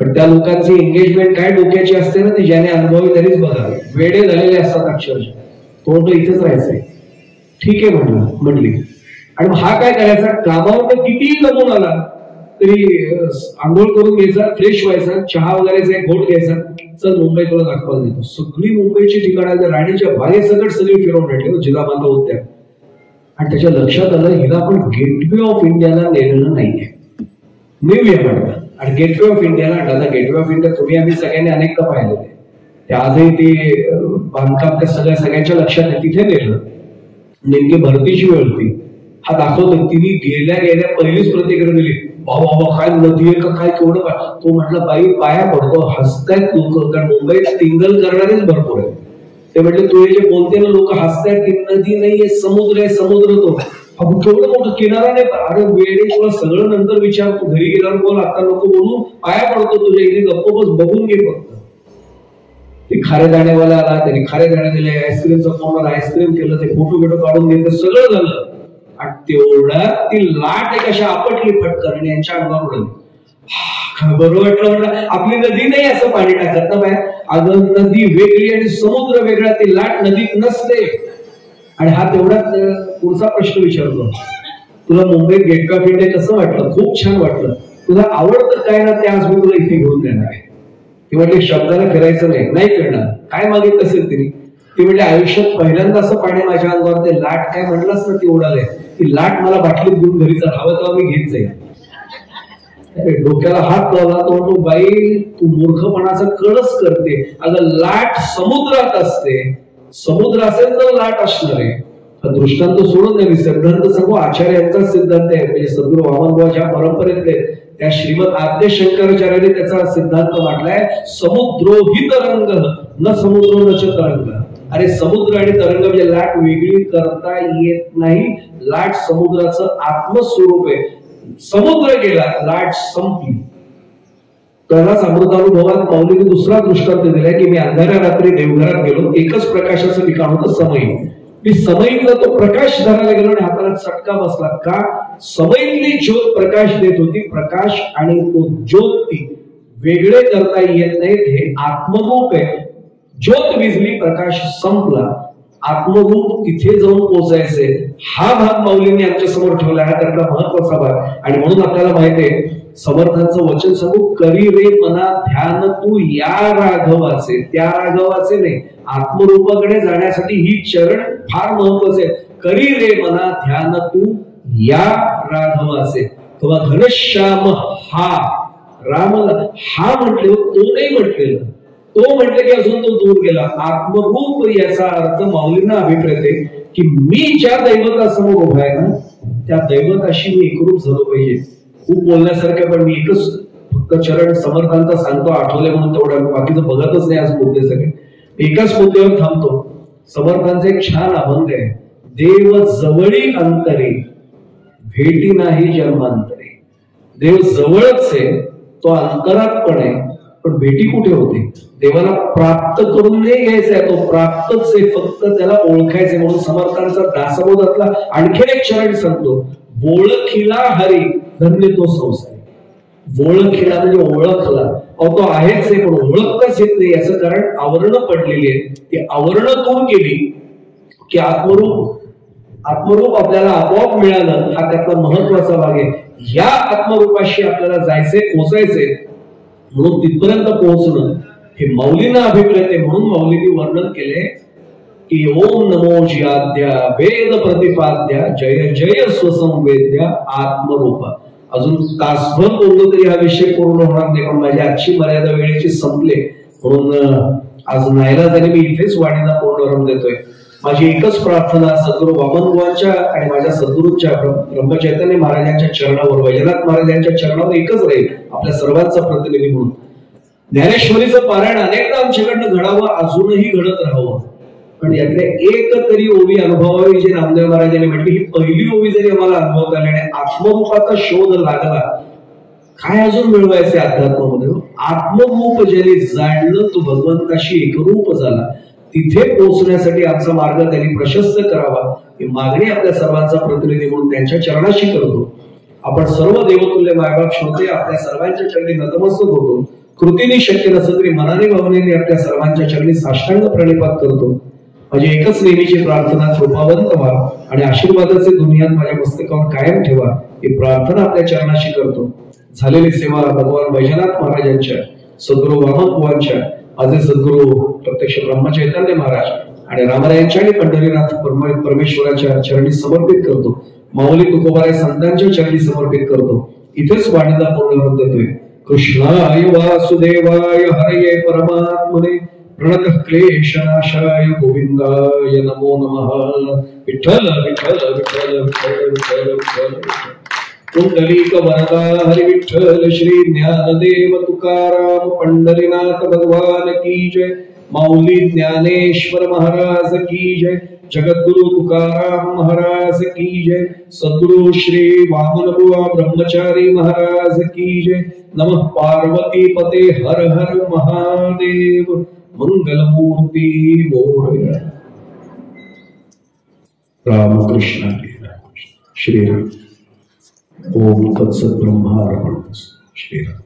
पण त्या लोकांची एंगेजमेंट काय डोक्याची असते ना, ती ज्याने अनुभवी तरीच बघावे. वेडे झालेले असतात अक्षरशः. तो म्हटलं इथेच राहायचंय. ठीक आहे म्हटली. आणि हा काय करायचा, कामावर तर कितीही दमून आला तरी आंघोळ करून घ्यायचा, फ्रेश व्हायचा, चहा वगैरेचा एक घोट घ्यायचा, चल मुंबई तुला दाखवायला देतो. सगळी मुंबईची ठिकाणं राणीच्या बाहेरसकट सगळी फिरवून भेटले जिजामाता उद्यान. आणि त्याच्या लक्षात आलं हिला आपण गेटवे ऑफ इंडियाला नेलेलं नाहीये, नेऊया म्हणतात. आणि गेटवे ऑफ इंडियाला आणला. गेटवे ऑफ इंडिया तुम्ही आम्ही सगळ्यांनी अनेकदा पाहिलेले. ते आजही ते बांधकाम त्या सगळ्यांच्या लक्षात आहे. तिथे नेलं. नेमकी भरतीची वेळ होती. हा दाखवतो. तिने गेल्या पहिलीच प्रतिक्रिया दिली, बाबा काय नदी आहे का काय, केवढं काय. तो म्हटलं बाई पाया पडतो, हसतायत लोक, कारण मुंबईत टिंगल करणारेच भरपूर आहेत. ते म्हटले तू जे बोलते ना लोक हसतायत, ती नदी नाहीये, समुद्र आहे. समुद्र तो केवढं मोठं किनारा नाही. अरे वेळे तुला सगळं नंतर विचार, तू घरी गेल्यावर बोल, आता नको बोलू, पाया पडतो तुझ्या इथे, गप्प बस, बघून घे फक्त. ते खारे दाणेवाला आला, त्यांनी खारे दाणे दिले, आईस्क्रीमचा कोणाला आईस्क्रीम केलं, ते फोटो बिटो काढून घेतले, सगळं झालं. आणि तेवढ्यात ती लाट एक अशी आपटली फटकन आणि यांच्या अंगावर उडली. बरोबर वाटलं. म्हणलं आपली नदी नाही असं पाणी टाकत ना बाहेर. अगं नदी वेगळी आणि समुद्र वेगळा, ती लाट नदीत नसते. आणि हा तेवढाच पुढचा प्रश्न विचारतो, तुला मुंबईत गेटवे ऑफ इंडिया कसं वाटलं? खूप छान वाटलं. तुला आवडतं काय ना ते आज मी तुला इथे घेऊन देणार आहे. ती म्हटली शब्दाला फिरायचं नाही करणार. काय मागितलं असेल तिने? ती म्हटली आयुष्यात पहिल्यांदा असं पाणी माझ्या अंगावर, ते लाट काय म्हटलंच ना ती उडाले, ती लाट मला बाटलीत घेऊन घरी चल, हवं तेव्हा मी घेत जाईल. डोक्याला हात लावला. तो म्हणतो बाई तू मूर्खपणाचा कळस करते. अगं लाट समुद्रात असते, समुद्र असेल तर लाट असणार आहे. हा दृष्टांत सोडून नाही, सिद्धांत सांगू आचार्यांचा सिद्धांत आहे. म्हणजे सद्गुरू वामनबुवाच्या परंपरेतले त्या श्रीमद आद्य शंकराचार्यांनी त्याचा सिद्धांत मांडलाय, समुद्रो ही तरंग न समुद्रो न च तरंग. अरे समुद्र आणि तरंग म्हणजे लाट वेगळी करता येत नाही. लाट समुद्राचं आत्मस्वरूप आहे. समुद्र गेला, लाट संपली. त्यालाच अमृतानुभवात माऊलीने दुसरा दृष्टांत दिलाय की मी अंधाऱ्या रात्री देवघरात गेलो, एकच प्रकाशाचं ठिकाण होतं समई. मी समईतला तो प्रकाश धरायला गेलो आणि हाताला चटका बसला. का? समईतली ज्योत प्रकाश देत होती. प्रकाश आणि तो ज्योती वेगळे करता येत नाहीत, हे आत्मरूप आहे. ज्योत विझली, प्रकाश संपला. आत्मरूप तिथे जाऊन पोहोचायचे, हा भाग माऊलींनी आमच्या समोर ठेवला आहे, त्यातला महत्वाचा भाग. आणि म्हणून आपल्याला माहितीये समर्थांचं वचन सांगू, करी रे मना ध्यान तू या राघवाचे, त्या राघवाचे नाही, आत्मरूपाकडे जाण्यासाठी ही चरण फार महत्वाचे. करी रे मना ध्यान तू या राघवाचे, किंवा घनश्याम हा रामला हा म्हटले, तो नाही म्हटलेलं, तो म्हटलं की अजून तो दूर गेला. आत्मरूप याचा अर्थ माऊलींना अभिप्रेत आहे की मी ज्या दैवतासमोर उभा आहे ना, त्या दैवताशी मी एकरूप झालो पाहिजे. खूप बोलण्यासारखं, पण मी एकच फक्त चरण समर्थांचा सांगतो, आठवले म्हणून तेवढं, बाकीचं बघतच नाही आज मुद्दे सगळे. एकाच मुद्द्यावर थांबतो. समर्थांचा एक छान अभंग आहे, देव जवळी अंतरी भेटी नाही जन्मांतरी. देव जवळच आहे, तो अंतरात पण आहे, पण भेटी कुठे होते? देवाला प्राप्त करून नाही घ्यायचंय, तो प्राप्तच आहे, फक्त त्याला ओळखायचंय. म्हणून समर्थांचा दासबोधातला आणखीन एक चरण सांगतो, बोळखिला हरी धन्य तो संसारी. बोळखिला म्हणजे ओळखला, तो आहेच आहे, पण ओळखताच येत नाही. याचं कारण आवरण पडलेली आहे. ती आवरण दूर केली की आत्मरूप आपल्याला आपोआप मिळालं. हा त्यातला महत्वाचा भाग आहे. या आत्मरूपाशी आपल्याला जायचंय, पोचायचंय. म्हणून तिथपर्यंत पोहोचणं हे माऊलींना अभिप्रेत आहे. म्हणून माऊलींनी वर्णन केले की ओम नमो ज्याद्या वेद प्रतिपाद्या जय जय स्वसंवेद्या आत्मरूपा. अजून तासभर बोललो तरी हा विषय पूर्ण होणार नाही, पण माझी आजची मर्यादा वेळेची संपले. म्हणून आज नाईलाजाने मी इथेच वाणीला पूर्ण देतोय. माझी एकच प्रार्थना सद्गुरू वामनबुवांच्या आणि माझ्या सद्गुरूंच्या ब्रह्मचैतन्य महाराजांच्या चरणावर, वैजनाथ महाराजांच्या चरणावर एकच राहील, आपल्या सर्वांचा प्रतिनिधी म्हणून. ज्ञानेश्वरीचं पारायण अनेकदा आमच्याकडनं घडावं, अजूनही घडत राहावं, पण यातल्या एक तरी ओवी अनुभवावी जी नामदेव महाराजांनी म्हटली. ही पहिली ओवी जरी आम्हाला अनुभवता आली आणि आत्मरूपाचा शोध लागला, काय अजून मिळवायचे अध्यात्मामध्ये? आत्मरूप ज्याने जाणलं तो भगवंताशी एकरूप झाला. तिथे पोहोचण्यासाठी आमचा मार्ग त्यांनी प्रशस्त करावा ही मागणी आपल्या सर्वांचा प्रतिनिधी म्हणून त्यांच्या चरणाशी करतो. आपण सर्व देवतुल्य मायबाप श्रोते आपल्या सर्वांच्या चरणी नतमस्तक होतो. कृतीने शक्य नसलं तरी मनाने भावनेने आपल्या सर्वांच्या चरणी साष्टांग प्रणिपात करतो. माझी एकच नेहमीची प्रार्थना, कृपावंत व्हा आणि आशीर्वादाचे दुनियात माझ्या मस्तकावर कायम ठेवा ही प्रार्थना आपल्या चरणाशी करतो. झालेली सेवा भगवान वैजनाथ महाराजांच्या, सद्गुरू वामनबुवांच्या, माझे सद्गुरू प्रत्यक्ष ब्रह्मचैतन्य महाराज आणि रामरायांच्या आणि पंढरीनाथ परमेश्वराच्या चरणी समर्पित करतो. माऊली तुकोबाराय संतांच्या चरणी समर्पित करतो. इथेच वाणीला पूर्ण देतोय. कृष्णाय वासुदेवाय हरये परमात्मने प्रणत क्लेशनाशाय गोविंदाय नमो नमः. विठ्ठल विठ्ठल विठ्ठल विठ्ठल विठ्ठल विठ्ठल. कुंडलिक वरदा हरि विठ्ठल श्री ज्ञानदेव तुकाराम पंढरीनाथ भगवान की जय. माऊली ज्ञानेश्वर महाराज की जय. जगद्गुरु तुकाराम महाराज की जय. सद्गुरु श्री वामनबुवा ब्रह्मचारी महाराज की जय. नमः पार्वती पते हर हर महादेव. मंगलमूर्ती मोरया. रामकृष्ण श्रीराम. ओम तत्सत ब्रह्मार्पणमस्तु. श्रीराम.